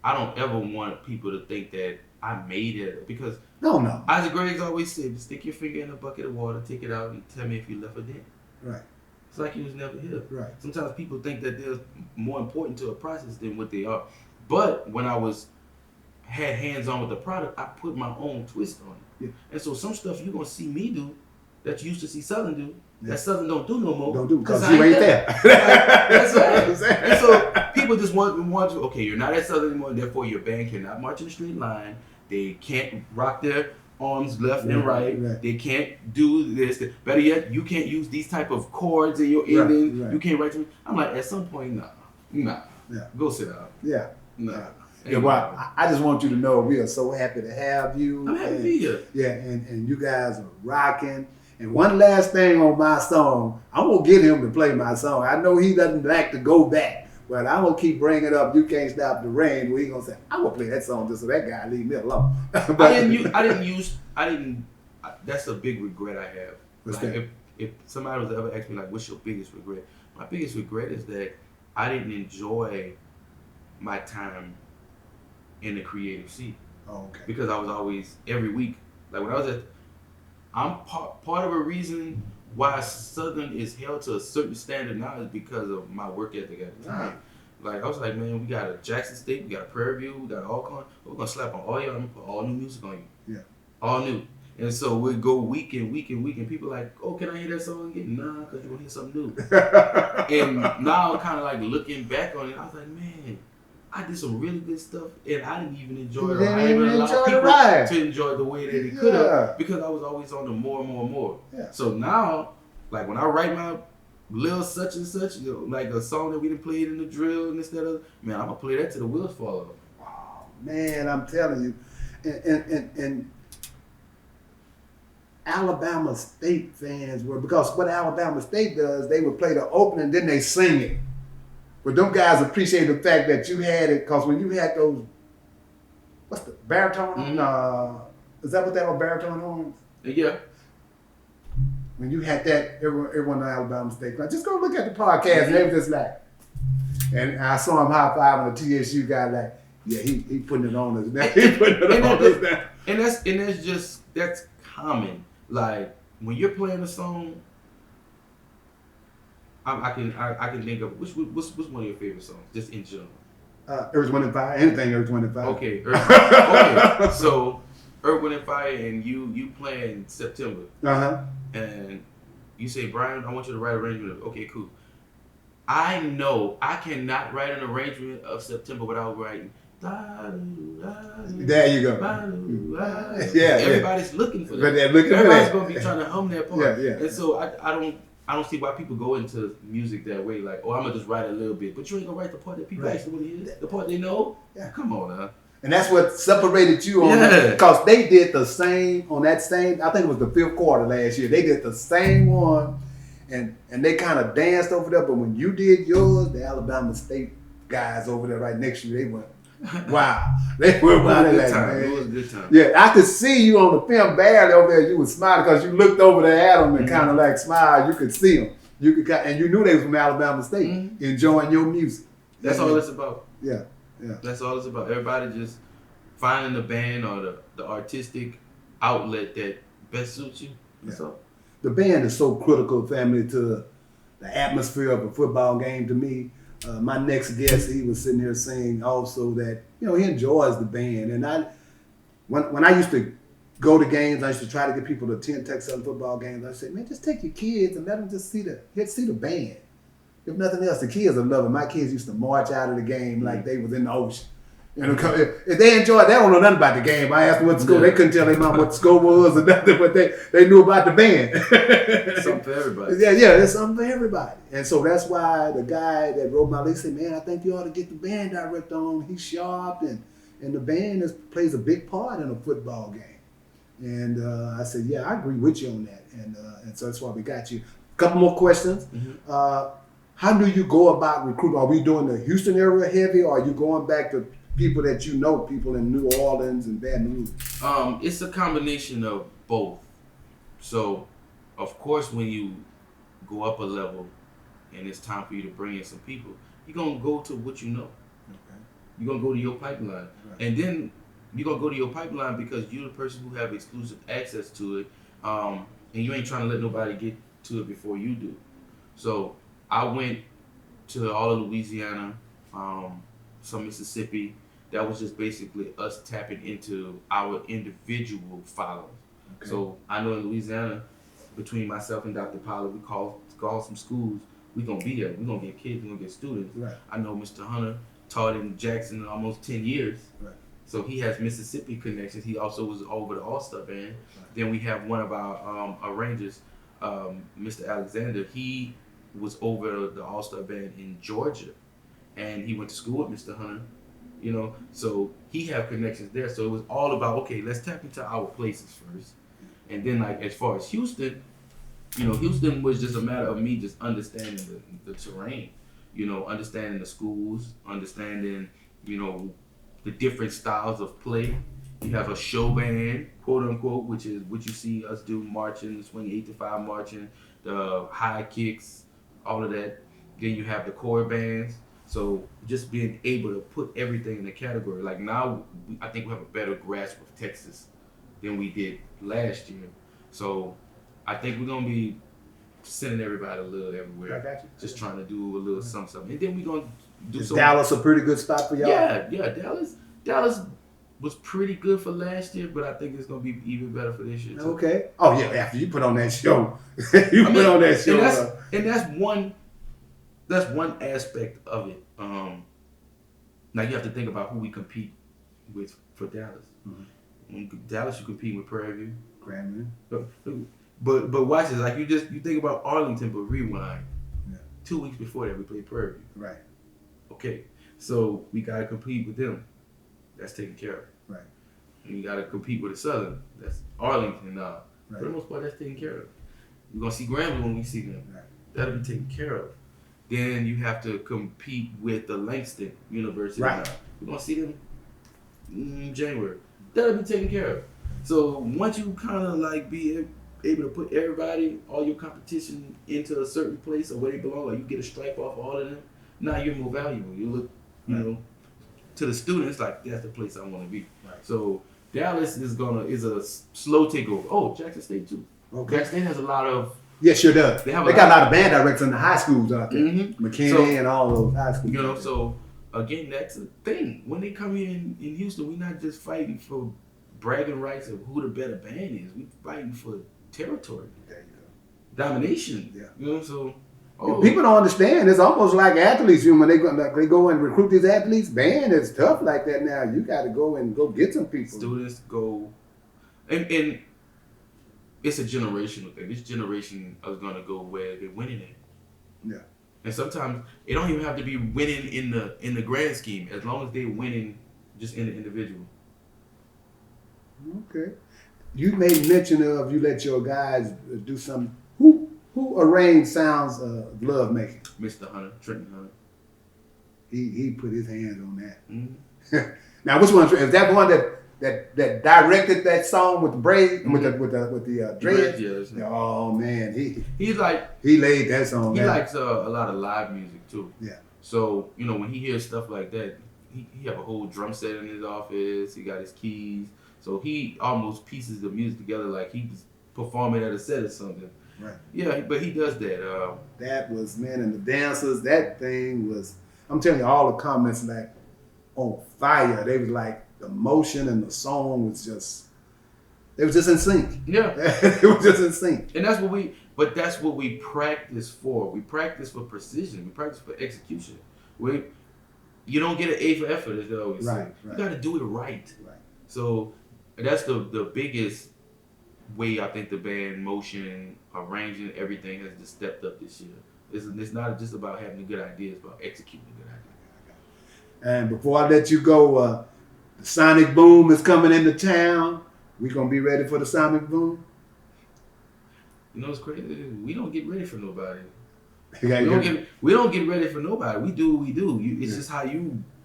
I don't ever want people to think that I made it because No. Isaac Greggs always said, stick your finger in a bucket of water, take it out, and tell me if you left a dent. Right. It's like he was never here. Right. Sometimes people think that they're more important to a process than what they are. But when I had hands on with the product, I put my own twist on it. Yeah. And so some stuff you're gonna see me do that you used to see Southern do, that Southern don't do no more. Don't do because you ain't there. That's right. And so people just want to, okay, you're not at Southern anymore, therefore your band cannot march in a straight line. They can't rock their arms left and right. They can't do this. Better yet, you can't use these type of chords in your ending. You can't write to me. I'm like, at some point, nah. Go sit down. Yeah. Nah. Yeah, well, I just want you to know we are so happy to have you. I'm happy to be here. Yeah, and you guys are rocking. And one last thing on my song, I'm going to get him to play my song. I know he doesn't like to go back, but I'm going to keep bringing it up. You Can't Stop the Rain, where he's going to say, I'm going to play that song just so that guy leave me alone. That's a big regret I have. What's like that? If somebody was to ever ask me, like, what's your biggest regret? My biggest regret is that I didn't enjoy my time in the creative seat. Oh, okay. Because I was always, every week, like when I was I'm part of a reason why Southern is held to a certain standard now is because of my work ethic at the time. Like I was like, man, we got a Jackson State, we got a Prairie View, we got Alcorn. We're gonna slap on all y'all and put all new music on you. Yeah. All new. And so we'd go week and people like, oh, can I hear that song again? Nah, because you're gonna hear something new. And now kind of like looking back on it, I was like, man, I did some really good stuff, and I didn't even enjoy it. I didn't even allow people to enjoy the way that they could have because I was always on the more. Yeah. So now, like when I write my little such and such, like a song that we done played in the drill and this, that, other, man, I'm gonna play that till the wheels fall off. Wow, man, I'm telling you, and Alabama State fans were, because what Alabama State does, they would play the opening, then they sing it. But them guys appreciate the fact that you had it, because when you had those, what's the baritone? Mm-hmm. Is that what that was, baritone horns? Yeah. When you had that, everyone in Alabama State, like, just go look at the podcast, and they were just like, and I saw him high fiving the TSU guy, like, yeah, he putting it on us now. He putting it on us now. And that's common. Like when you're playing a song, I can think of what's one of your favorite songs, just in general. Earth, Wind and Fire, anything Earth, Wind and Fire. Okay, okay. So Earth, Wind and Fire, and you playing September. And you say, Brian, I want you to write an arrangement of. Okay, cool. I know I cannot write an arrangement of September without writing. There you go. Yeah, everybody's looking for that. But they're looking Everybody's for that. gonna be trying to hum that part. Yeah. And so I don't see why people go into music that way. Like, oh, I'm gonna just write a little bit, but you ain't gonna write the part that people actually want to hear, the part they know. Yeah, come on, now. And that's what separated you on that, because they did the same on that same. I think it was the fifth quarter last year. They did the same one, and they kind of danced over there. But when you did yours, the Alabama State guys over there right next to you, they went, wow. They went wild. It was a good time. Yeah, I could see you on the film barely over there. You were smiling because you looked over there at them and kind of like smiled. You could see them. you could, and you knew they was from Alabama State, enjoying your music. That's all it's about. Yeah. That's all it's about. Everybody just finding the band or the artistic outlet that best suits you. That's all. The band is so critical, family, to the atmosphere of a football game to me. My next guest, he was sitting here saying also that, he enjoys the band. And when I used to go to games, I used to try to get people to attend Texas Southern football games. I said, man, just take your kids and let them just see the band. If nothing else, the kids will love it. My kids used to march out of the game like they was in the ocean. If they enjoyed, they don't know nothing about the game. I asked them what the score. They couldn't tell their mom what the score was or nothing, but they knew about the band. Something for everybody. Yeah, it's something for everybody. And so that's why the guy that wrote my list said, man, I think you ought to get the band director on. He's sharp, and the band plays a big part in a football game. And I said, yeah, I agree with you on that. And so that's why we got you. A couple more questions. How do you go about recruiting? Are we doing the Houston area heavy, or are you going back to people that people in New Orleans and Baton Rouge? It's a combination of both. So, of course, when you go up a level and it's time for you to bring in some people, you're going to go to what you know. Okay. You're going to go to your pipeline. Right. And then you're going to go to your pipeline because you're the person who have exclusive access to it. And you ain't trying to let nobody get to it before you do. So, I went to all of Louisiana, some Mississippi. That was just basically us tapping into our individual followers. Okay. So I know in Louisiana, between myself and Dr. Pollard, we call some schools. We're going to be there. We're going to get kids. We're going to get students. Right. I know Mr. Hunter taught in Jackson almost 10 years. Right. So he has Mississippi connections. He also was over the All-Star band. Right. Then we have one of our arrangers, Mr. Alexander. He was over the All-Star band in Georgia. And he went to school with Mr. Hunter. So he have connections there. So it was all about, okay, let's tap into our places first. And then, like, as far as Houston, Houston was just a matter of me just understanding the terrain, understanding the schools, understanding, the different styles of play. You have a show band, quote unquote, which is what you see us do, marching, the swing 8 to 5 marching, the high kicks, all of that. Then you have the core bands. So just being able to put everything in the category. Like now, I think we have a better grasp of Texas than we did last year. So I think we're going to be sending everybody a little everywhere. I got you. Just trying to do a little something. And then we're going to do Is Dallas a pretty good spot for y'all? Yeah. Dallas was pretty good for last year, but I think it's going to be even better for this year too. Okay. Oh, yeah, after you put on that show. Put on that show. And that's one aspect of it. Now you have to think about who we compete with for Dallas. Mm-hmm. In Dallas, you compete with Prairie View, Grambling. But watch this. Like you think about Arlington, but rewind. Yeah. 2 weeks before that, we played Prairie View. Right. Okay, so we gotta compete with them. That's taken care of. Right. And you gotta compete with the Southern. That's Arlington now. Right. For the most part, that's taken care of. We're gonna see Grambling when we see them. Right. That'll be taken care of. Then you have to compete with the Langston University. Right. Now. We're going to see them in January. That'll be taken care of. So once you kind of like be able to put everybody, all your competition into a certain place or where they belong, like you get a stripe off all of them, now you're more valuable. You look, to the students like that's the place I want to be. Right. So Dallas is a slow takeover. Oh, Jackson State too. Okay. Jackson State has a lot of. Yes, sure does. They got a lot of band directors in the high schools out there. Mm-hmm. McKinney and all those high schools. So again, that's a thing. When they come in Houston, we're not just fighting for bragging rights of who the better band is. We're fighting for territory. There you go. Domination. Yeah. So people don't understand. It's almost like athletes. When they go and recruit these athletes, band is tough like that now. You got to go get some people. Students go, and it's a generational thing. This generation is gonna go where they're winning it. Yeah. And sometimes it don't even have to be winning in the grand scheme, as long as they're winning just in the individual. Okay. You made mention of you let your guys do something. Who arranged Sounds of Love Making? Mr. Hunter, Trenton Hunter. He put his hands on that. Mm-hmm. Now, which one is that? One that that directed that song with the braid with the dreads. Yeah. Oh man, He's like he laid that song. he down. likes a lot of live music too. Yeah. So when he hears stuff like that, he have a whole drum set in his office. He got his keys. So he almost pieces the music together like he's performing at a set or something. Right. Yeah, but he does that. That was, man, and the dancers, that thing was, I'm telling you, all the comments like on fire. They was like, the motion and the song was just, it was just in sync. Yeah. It was just in sync. And that's what we practice for. We practice for precision. We practice for execution. You don't get an A for effort, as they always say. Right. You got to do it right. Right. So that's the biggest way I think the band, motion, arranging, everything has just stepped up this year. It's not just about having a good idea, it's about executing a good idea. And before I let you go, the Sonic Boom is coming into town. We gonna be ready for the Sonic Boom? You know what's crazy? We don't get ready for nobody. We don't get ready for nobody. We do what we do. It's just how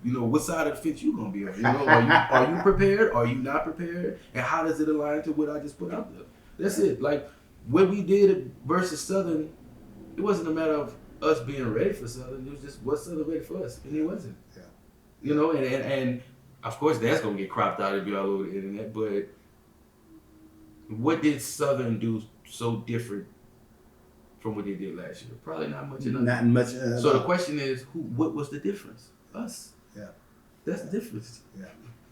what side of the fence you gonna be on. Are you prepared? Are you not prepared? And how does it align to what I just put out there? That's it. Like what we did versus Southern, it wasn't a matter of us being ready for Southern. It was just was Southern ready for us, and it wasn't. Yeah. And of course that's gonna get cropped out and be all over the internet. But what did Southern do so different from what they did last year? Probably not much. Not much. So the question is, what was the difference? Us. Yeah. That's the difference.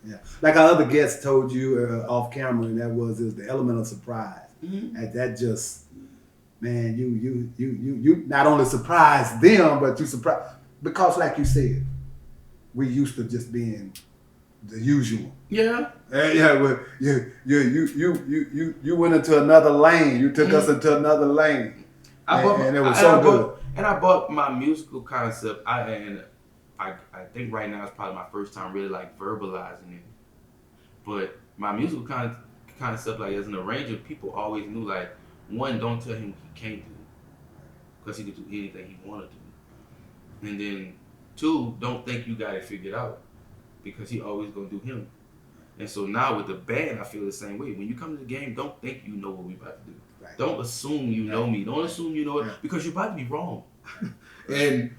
Yeah. Like our other guest told you off camera, and that was the element of surprise. Mm-hmm. And that just, man, you not only surprised them, but you surprised because, like you said, we used to just being the usual. Yeah. Well, you went into another lane. You took us into another lane. And it was so good. And I bought my musical concept. I think right now it's probably my first time really like verbalizing it. But my musical concept, like as an arranger, people always knew like, one, don't tell him he can't do it, because he could do anything he wanted to do. And then two, don't think you got it figured out, because he always gonna do him. And so now with the band, I feel the same way. When you come to the game, don't think you know what we about to do. Right. Don't assume you know me. Don't assume you know it, because you're about to be wrong. And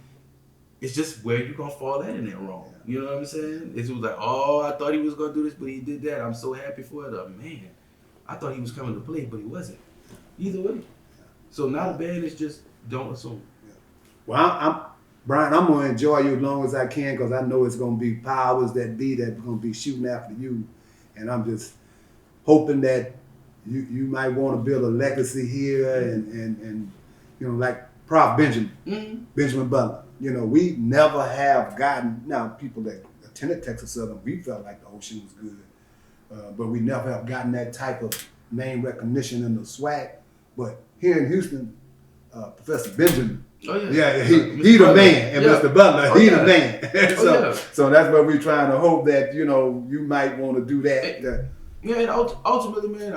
it's just where you're going to fall at in that wrong. You know what I'm saying? It was like, oh, I thought he was going to do this, but he did that. I'm so happy for it. Man, I thought he was coming to play, but he wasn't. Either way. So now the band is just, don't assume. Well, Brian, I'm going to enjoy you as long as I can, because I know it's going to be powers that be that's going to be shooting after you. And I'm just hoping that you might want to build a legacy here and like Prof. Benjamin Butler. We never have gotten, now people that attended Texas Southern, we felt like the Ocean was good, but we never have gotten that type of name recognition in the Swac. But here in Houston, Professor Benjamin, he the man, and Mr. Butler, he the man. So that's what we're trying to hope that, you might want to do that. And ultimately, man,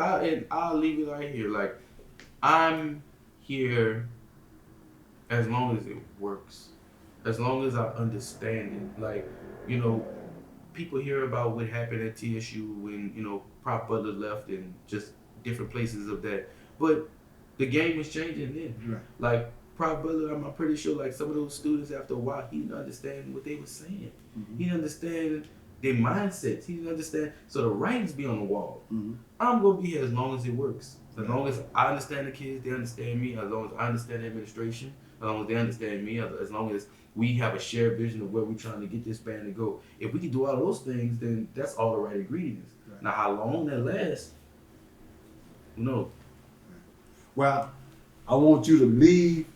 I'll leave it right here. Like, I'm here as long as it works. As long as I understand it. Like, people hear about what happened at TSU when, Prof. Butler left and just different places of that. But the game was changing then. Right. Like, Prof. Butler, I'm pretty sure, like, some of those students, after a while, he didn't understand what they were saying. Mm-hmm. He didn't understand their mindsets. He didn't understand. So the writings be on the wall. Mm-hmm. I'm going to be here as long as it works. As long as I understand the kids, they understand me. As long as I understand the administration. As long as they understand me. As long as we have a shared vision of where we're trying to get this band to go. If we can do all those things, then that's all the right ingredients. Right. Now, how long that lasts, who knows? Well, I want you to leave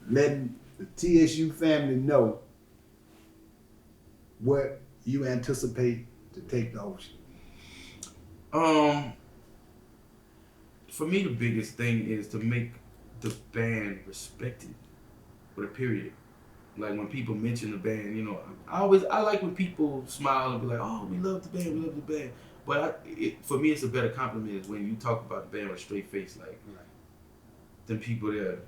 letting the TSU family know what you anticipate to take the Ocean. For me, the biggest thing is to make the band respected, with a period. Like when people mention the band, I like when people smile and be like, "Oh, we love the band, we love the band." But for me, it's a better compliment is when you talk about the band with a straight face, like them people there.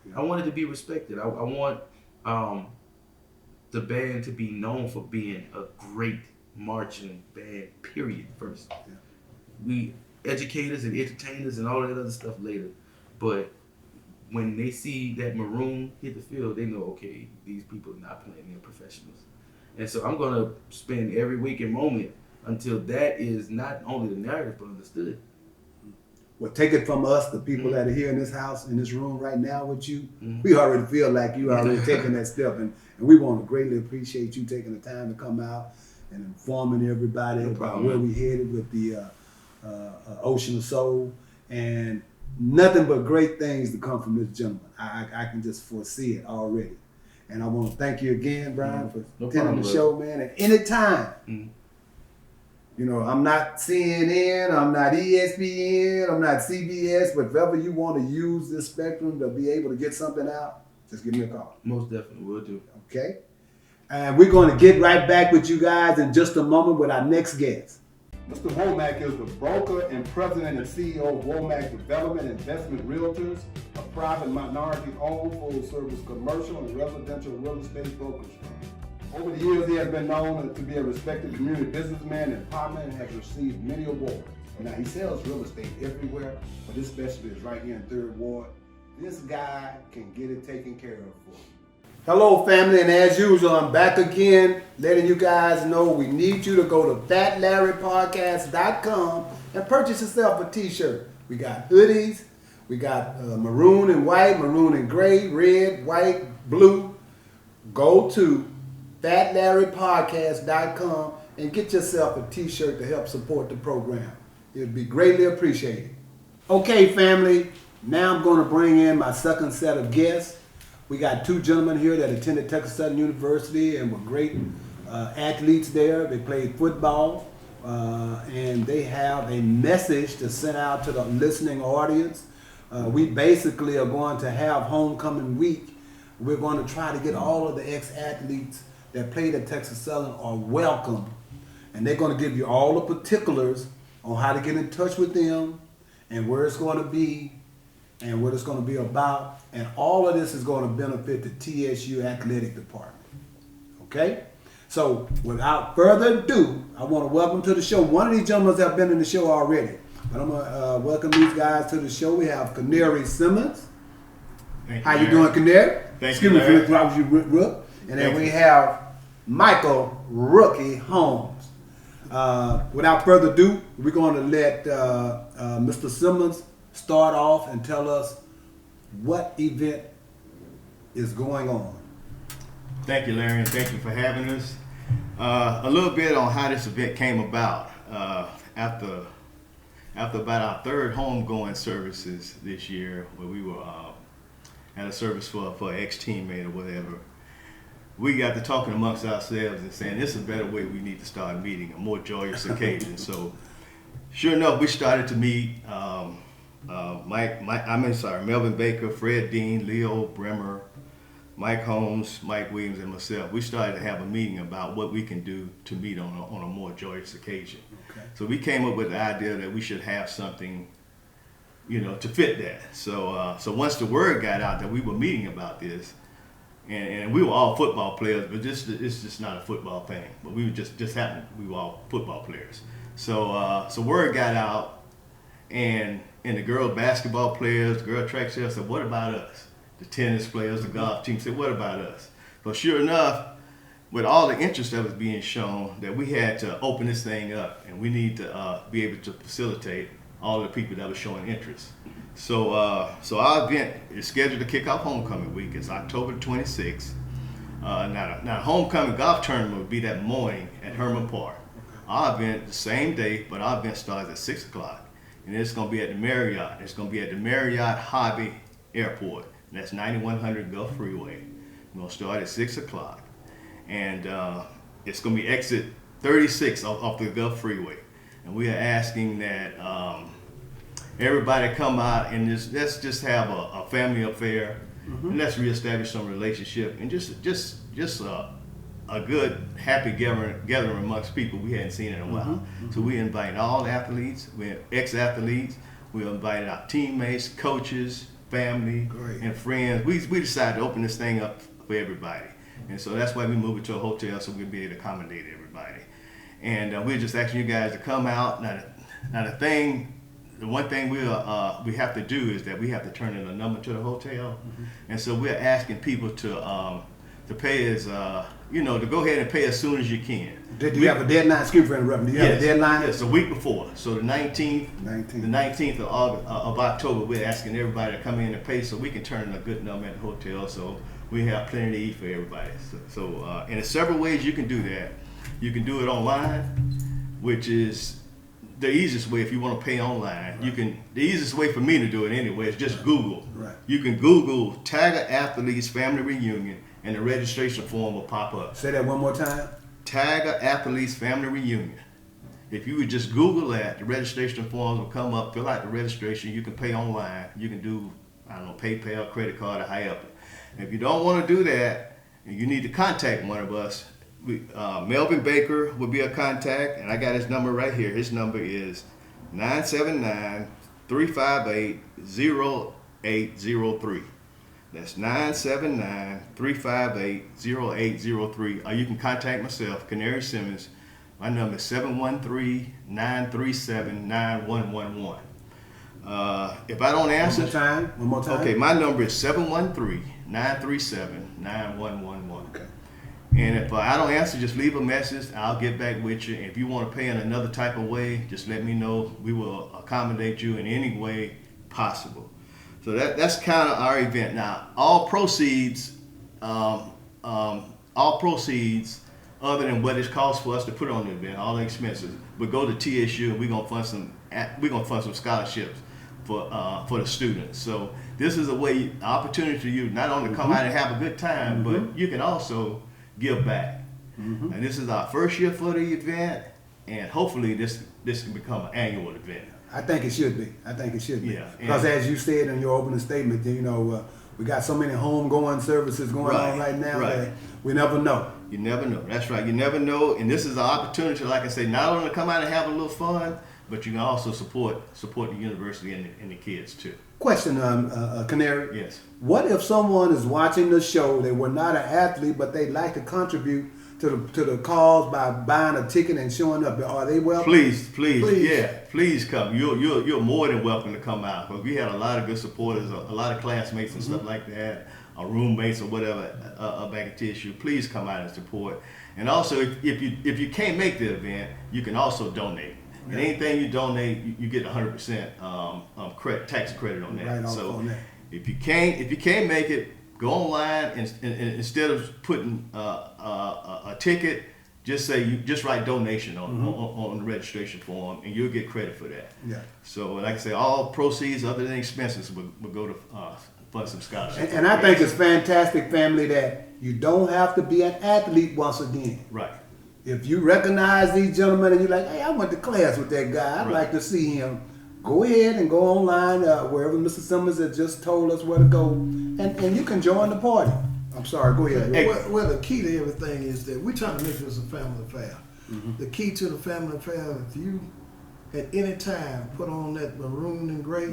Yeah. I want it to be respected. I want the band to be known for being a great marching band, period, first. Yeah. We educators and entertainers and all that other stuff later. But when they see that maroon hit the field, they know, okay, these people are not playing, they're professionals. And so I'm going to spend every waking moment until that is not only the narrative, but understood. Well, take it from us, the people that are here in this house, in this room right now with you. We already feel like you already taking that step, and we want to greatly appreciate you taking the time to come out and informing everybody about where we headed with the Ocean of Soul, and nothing but great things to come from this gentleman. I can just foresee it already. And I want to thank you again, Brian, for attending the show, man. And anytime, you know, I'm not CNN, I'm not ESPN, I'm not CBS, but if ever you want to use this spectrum to be able to get something out, just give me a call. Most definitely will do. Okay? And we're going to get right back with you guys in just a moment with our next guest. Mr. Womack is the broker and president and CEO of Womack Development Investment Realtors, a private minority-owned full-service commercial and residential real estate brokerage firm. Over the years, he has been known to be a respected community businessman and partner and has received many awards. Now, he sells real estate everywhere, but this specialty is right here in 3rd Ward. This guy can get it taken care of for you. Hello, family, and as usual, I'm back again, letting you guys know we need you to go to fatlarrypodcast.com and purchase yourself a t-shirt. We got hoodies, we got maroon and white, maroon and gray, red, white, blue. Go to fatlarrypodcast.com and get yourself a t-shirt to help support the program. It would be greatly appreciated. Okay, family, now I'm going to bring in my second set of guests. We got 2 gentlemen here that attended Texas Southern University and were great athletes there. They played football, and they have a message to send out to the listening audience. We basically are going to have homecoming week. We're going to try to get all of the ex-athletes that played at Texas Southern are welcome, and they're going to give you all the particulars on how to get in touch with them and where it's going to be and what it's going to be about, and all of this is going to benefit the TSU Athletic Department. Okay? So, without further ado, I want to welcome to the show. One of these gentlemen have been in the show already, but I'm going to welcome these guys to the show. We have Canary Simmons. How you doing, Canary? Thank Excuse you, me for interrupting you, Rook. And then we have Michael Rookie Holmes. Without further ado, we're going to let Mr. Simmons start off and tell us what event is going on. Thank you, Larry, and thank you for having us. A little bit on how this event came about. After about our 3rd homegoing services this year, where we were at a service for an ex-teammate or whatever, we got to talking amongst ourselves and saying this is a better way we need to start meeting, a more joyous occasion. So, sure enough, we started to meet Melvin Baker, Fred Dean, Leo Bremer, Mike Holmes, Mike Williams, and myself. We started to have a meeting about what we can do to meet on a more joyous occasion. Okay. So we came up with the idea that we should have something, you know, to fit that. So once the word got out that we were meeting about this, and we were all football players, but it's just not a football thing. But we were just happened, we were all football players. So word got out, and the girl basketball players, the girl track players said, "What about us?" The tennis players, the golf team said, "What about us?" So sure enough, with all the interest that was being shown, that we had to open this thing up, and we need to be able to facilitate all the people that were showing interest. So our event is scheduled to kick off homecoming week. It's October 26th. Now homecoming golf tournament will be that morning at Herman Park. Our event the same day, but our event starts at 6 o'clock, and it's going to be at the Marriott. It's going to be at the Marriott Hobby Airport. And that's 9100 Gulf Freeway. We're going to start at 6 o'clock, and it's going to be exit 36 off the Gulf Freeway. And we are asking that everybody come out and let's just have a family affair, and let's reestablish some relationship, and just a good happy gathering amongst people we hadn't seen in a while. So we invite all athletes, ex-athletes, we invite our teammates, coaches, family, and friends. We decided to open this thing up for everybody, and so that's why we moved it to a hotel so we'll be able to accommodate everybody. And we're just asking you guys to come out. Now the one thing we have to do is that we have to turn in a number to the hotel, and so we're asking people to pay as to go ahead and pay as soon as you can. Do you have a deadline? Excuse me for interrupting. Do you have a deadline? Yes, a week before. So the 19th of October, we're asking everybody to come in and pay so we can turn in a good number at the hotel. So we have plenty to eat for everybody. And there's several ways you can do that. You can do it online, which is the easiest way if you want to pay online. Right. The easiest way for me to do it anyway is just Google. Right. You can Google Tiger Athletes Family Reunion and the registration form will pop up. Say that one more time. Tiger Athletes Family Reunion. If you would just Google that, the registration forms will come up, fill out the registration, you can pay online. You can do, PayPal, credit card, or however. And if you don't want to do that, and you need to contact one of us, Melvin Baker will be a contact, and I got his number right here. His number is 979-358-0803. That's 979-358-0803. Or you can contact myself, Canary Simmons. My number is 713-937-9111. If I don't answer... One more time. Okay, my number is 713-937-9111. Okay. And if I don't answer, just leave a message. I'll get back with you. If you want to pay in another type of way, just let me know. We will accommodate you in any way possible. So that's kind of our event. Now, all proceeds, other than what it costs for us to put on the event, all the expenses, will go to TSU, and we're gonna fund some scholarships for the students. So this is an opportunity for you not only to come out and have a good time, but you can also give back. And this is our first year for the event, and hopefully this can become an annual event. I think it should be. Yeah. Because as you said in your opening statement, we got so many homegoing services going on right now that we never know. You never know. That's right. You never know. And this is an opportunity, like I say, not only to come out and have a little fun, but you can also support the university and the kids too. Question, Canary. Yes. What if someone is watching the show, they were not an athlete, but they'd like to contribute to the cause by buying a ticket and showing up? Are they welcome? Please, yeah, please come. You're more than welcome to come out, because we had a lot of good supporters, a lot of classmates and stuff like that, or roommates or whatever back at TSU. Please come out and support. And also, if you can't make the event, you can also donate. And anything you donate, you get 100% tax credit on that. Right so on that. if you can't make it, go online and instead of putting a ticket, just write donation on the registration form, and you'll get credit for that. Yeah. So like I say, all proceeds other than expenses will go to fund some scholarships. And I think it's fantastic, family, that you don't have to be an athlete once again. Right. If you recognize these gentlemen and you're like, hey, I went to class with that guy, I'd Right. like to see him, go ahead and go online wherever Mr. Simmons has just told us where to go, and you can join the party. I'm sorry, go ahead. Hey. Well, the key to everything is that we're trying to make this a family affair. The key to the family affair, if you at any time put on that maroon and gray,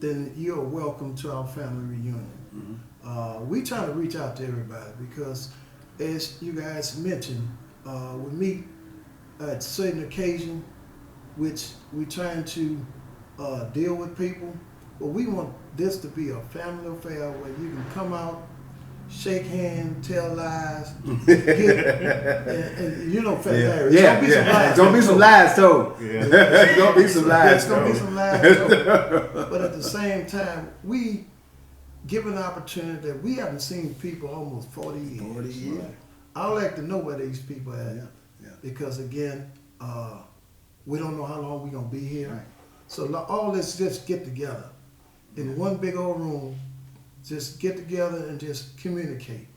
then you're welcome to our family reunion. We try to reach out to everybody because, as you guys mentioned, we meet at certain occasions, which we're trying to deal with people. But we want this to be a family affair where you can come out, shake hands, tell lies, and family. Don't be some lies told. Yeah. Don't be some lies It's gonna be told. some lies told. But at the same time, we give an opportunity that we haven't seen people almost 40 years. 40 years. I would like to know where these people are at. Yeah. Because again, we don't know how long we're gonna be here. Right. So all this just get together in one big old room, just get together and just communicate.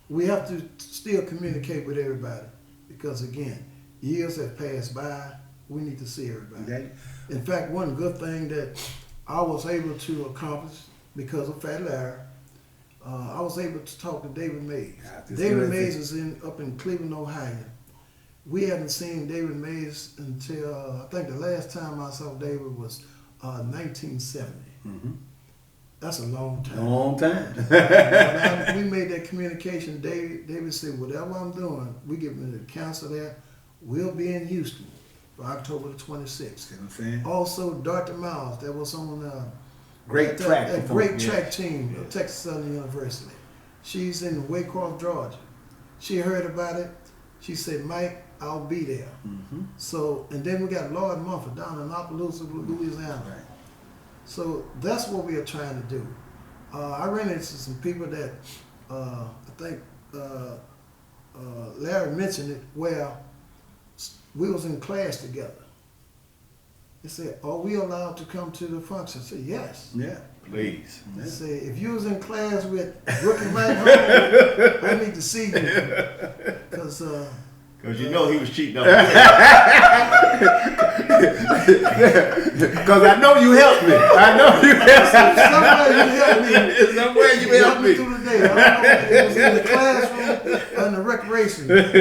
We have to still communicate with everybody because again, years have passed by, we need to see everybody. Okay. In fact, one good thing that I was able to accomplish because of Fat Larry, I was able to talk to David Mays. David Mays is up in Cleveland, Ohio. We hadn't seen David Mays until I think the last time I saw David was 1970. That's a long time. Long time. When we made that communication, David said, whatever I'm doing, we give me the counsel there, will be in Houston for October the 26th. See what I'm saying? Also, Dr. Miles, that was on Great track. that great performance. track team of Texas Southern University. She's in Waycroft, Georgia. She heard about it. She said, Mike, I'll be there. Mm-hmm. So, and then we got Lloyd Mumford down in Opelousas, Louisiana. Right. So that's what we are trying to do. I ran into some people that I think Larry mentioned it, where we was in class together. They said, "Are we allowed to come to the function?" I said, "Yes." Yeah. Please. They said, "If you was in class with Rookie Mike Holmes, I need to see you, because Because you know he was cheating on Because I know you helped me. I know you helped me. somewhere you helped me. Somewhere you helped me. through the day. I don't know if it was in the classroom or in the recreation. 'Cause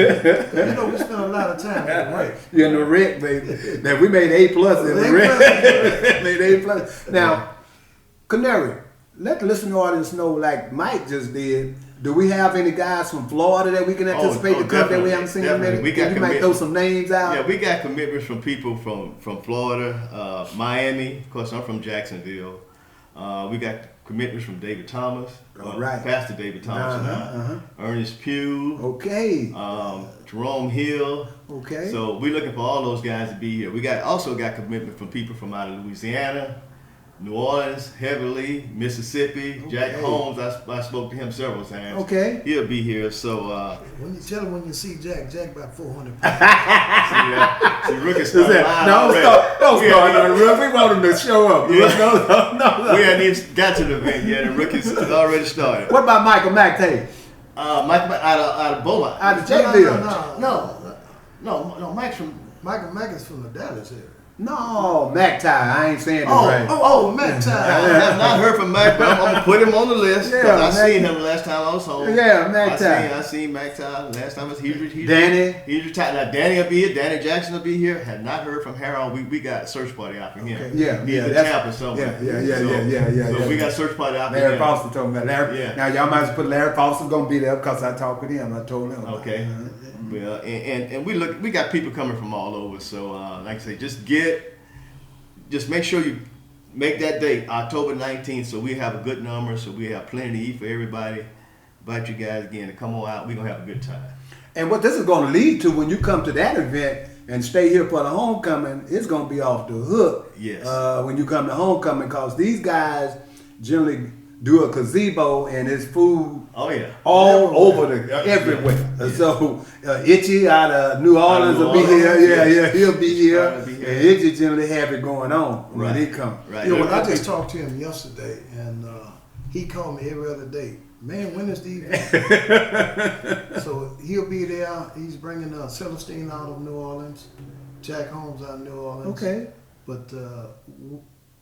you know we spent a lot of time in the rec. You're in the rec, baby. Now we made A+ in the rec. Made A+. Now, Canary, let the listening audience know, like Mike just did. Do we have any guys from Florida that we can anticipate to come that we haven't seen in a minute? We got You might throw some names out. Yeah, we got commitments from people from Florida, Miami. Of course, I'm from Jacksonville. We got commitments from David Thomas, All right. Pastor David Thomas, Ernest Pugh, Okay. Jerome Hill. Okay. So we're looking for all those guys to be here. We also got commitment from people from out of Louisiana, New Orleans, Heavily, Mississippi. Jack Okay. Holmes, I spoke to him several times. Okay. He'll be here. So When you tell him when you see Jack about 400 see, Rookie started lying Don't already. start on the roof. We want him to show up. Yeah. No. We hadn't even got to the event yet, and Rookie's already started. What about Michael McTay? Mike out of Beaumont. Out of Jacksonville? No, Mike's from. Michael Mack is from the Dallas area. No, McTie. I ain't saying it right. Mac I Ty. have not heard from Mike, but I'm gonna put him on the list because Yeah, I seen him last time I was home. Yeah, Mac Ty. I seen Mac Ty last time. He's Danny? He's retired. Now Danny will be here. Danny Jackson will be here. Had not heard from Harold. We got a search party out for him. Okay. Yeah, He's yeah, in that's- Tampa somewhere. Yeah. So we got a search party out for Larry him. Foster told me. Larry. Yeah. Now y'all might as well put Larry Foster's gonna be there because I talked with him. I told him. Okay. Well, and we got people coming from all over. So like I say, just make sure you make that date, October 19th, so we have a good number, so we have plenty to eat for everybody. Invite you guys again to come on out. We're gonna have a good time. And what this is going to lead to when you come to that event and stay here for the homecoming, it's going to be off the hook. Yes. When you come to homecoming, because these guys generally do a gazebo and it's food Oh yeah. all over everywhere. Yeah. So Itchy out of New Orleans will be here. Yes. He'll be here. Trying to be here. And Itchy generally have it going on when Right. they come. Right. You know, when I just talked to him yesterday, and he called me every other day. Man, when is the event? So he'll be there. He's bringing Celestine out of New Orleans, Jack Holmes out of New Orleans. Okay. But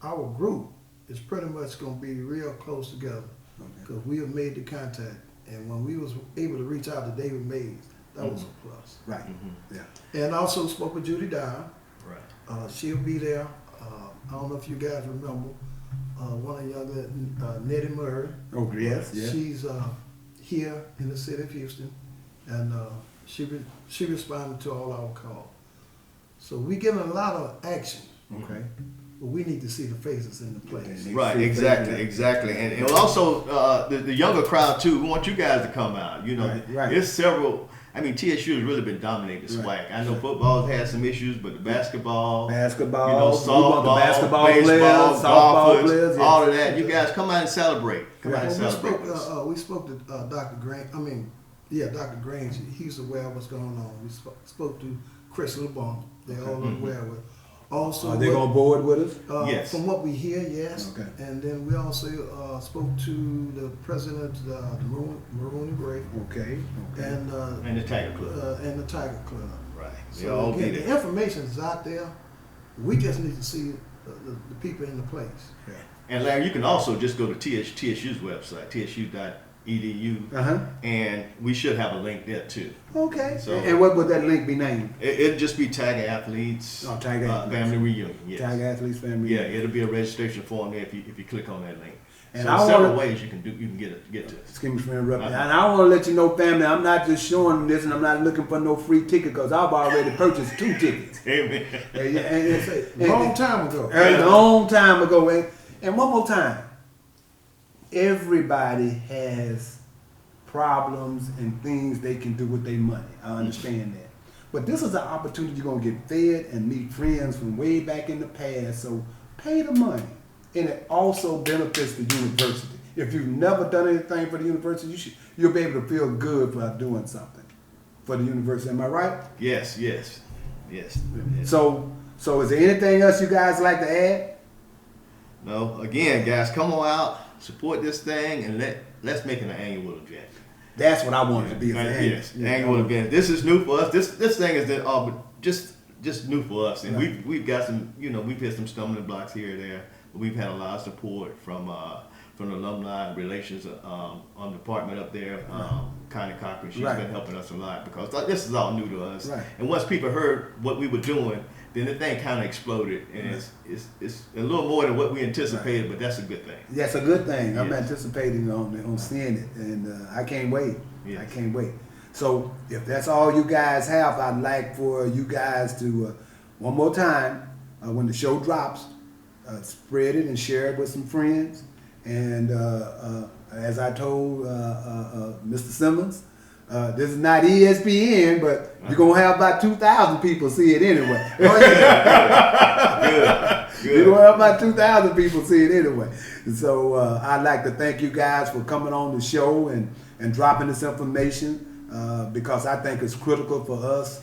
our group is pretty much going to be real close together because we have made the contact. And when we was able to reach out to David Mays, that was a plus. Right. Yeah. And also spoke with Judy Dyer. Right. She'll be there. I don't know if you guys remember one of the younger, Nettie Murray. Oh yes. Yeah. She's here in the city of Houston, and she responded to all our calls. So we getting a lot of action, Okay. but we need to see the faces in the place. Right, exactly. And also the younger crowd too. We want you guys to come out. You know, Right. there's several. I mean, TSU has really been dominating Swac. Right. I know football's had some issues, but the basketball, Basketball. you know, we want the softball, basketball baseball, players, softball golfers, players. Yeah. all of that. You guys come out and celebrate. Come out and Well, celebrate. with us. we spoke to Dr. Grange. Dr. Grange. He's aware of what's going on. We spoke to Chris LeBon. They're all aware of it. Also, Are they going to board with us? Yes. From what we hear, yes. Okay. And then we also spoke to the president of the Maroon and Gray Okay. and And the Tiger Club. and the Tiger Club. Right. They So all be again, the there. information is out there. We just need to see the people in the place. And Larry, you can also just go to TSU's website, tsu.edu, and we should have a link there too. Okay. So- And what would that link be named? It'll just be Tiger Athletes, Oh, Tiger Athletes. Family Reunion. Yes. Tiger Athletes Family. Yeah, it'll be a registration form there if you click on that link. And so I several want to ways you can get to us. excuse me for interrupting. And I want to let you know, family, I'm not just showing this, and I'm not looking for no free ticket because I've already purchased 2 tickets. Amen. Long time ago. A long time ago. And one more time, everybody has problems and things they can do with their money. I understand that. But this is an opportunity you're going to get fed and meet friends from way back in the past. So pay the money. And it also benefits the university. If you've never done anything for the university, you'll be able to feel good for doing something for the university. Am I right? Yes. So is there anything else you guys like to add? No. Again, guys, come on out, support this thing, and let's make it an annual event. That's what I wanted to be. Yes, annual event. This is new for us. This thing is just new for us, and right. we've got some, we've hit some stumbling blocks here and there. But we've had a lot of support from the alumni relations department up there. Connie Cochran, she's been helping us a lot because this is all new to us. Right. And once people heard what we were doing, then the thing kind of exploded, and it's a little more than what we anticipated, but that's a good thing. That's a good thing. Yes. I'm anticipating on seeing it, and I can't wait. Yes. I can't wait. So if that's all you guys have, I'd like for you guys to one more time when the show drops, spread it and share it with some friends. And as I told Mr. Simmons, this is not ESPN, but you're gonna have about 2,000 people see it anyway. Oh yeah, good. You're gonna have about 2,000 people see it anyway. And so I'd like to thank you guys for coming on the show and dropping this information because I think it's critical for us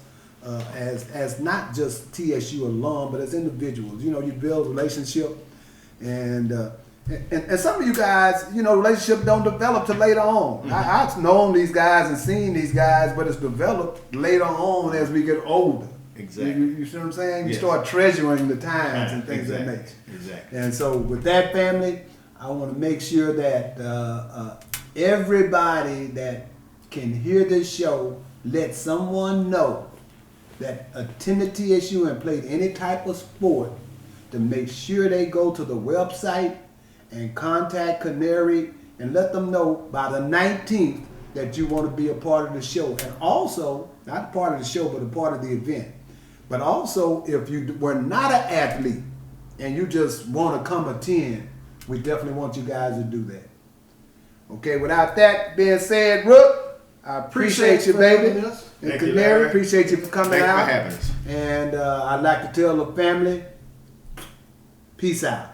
as not just TSU alum, but as individuals. You build relationship and some of you guys, relationship don't develop till later on. Mm-hmm. I've known these guys and seen these guys, but it's developed later on as we get older. Exactly. You see what I'm saying? You Yes. start treasuring the times and things Exactly. that makes. Exactly. And so with that, family, I want to make sure that everybody that can hear this show, let someone know that attended TSU and played any type of sport to make sure they go to the website and contact Canary and let them know by the 19th that you want to be a part of the show. And also, not a part of the show, but a part of the event. But also, if you were not an athlete and you just want to come attend, we definitely want you guys to do that. Okay, without that being said, Rook, I appreciate you, baby. And Thank you, Canary, Larry. appreciate you for coming Thanks out. for having us. And I'd like to tell the family, peace out.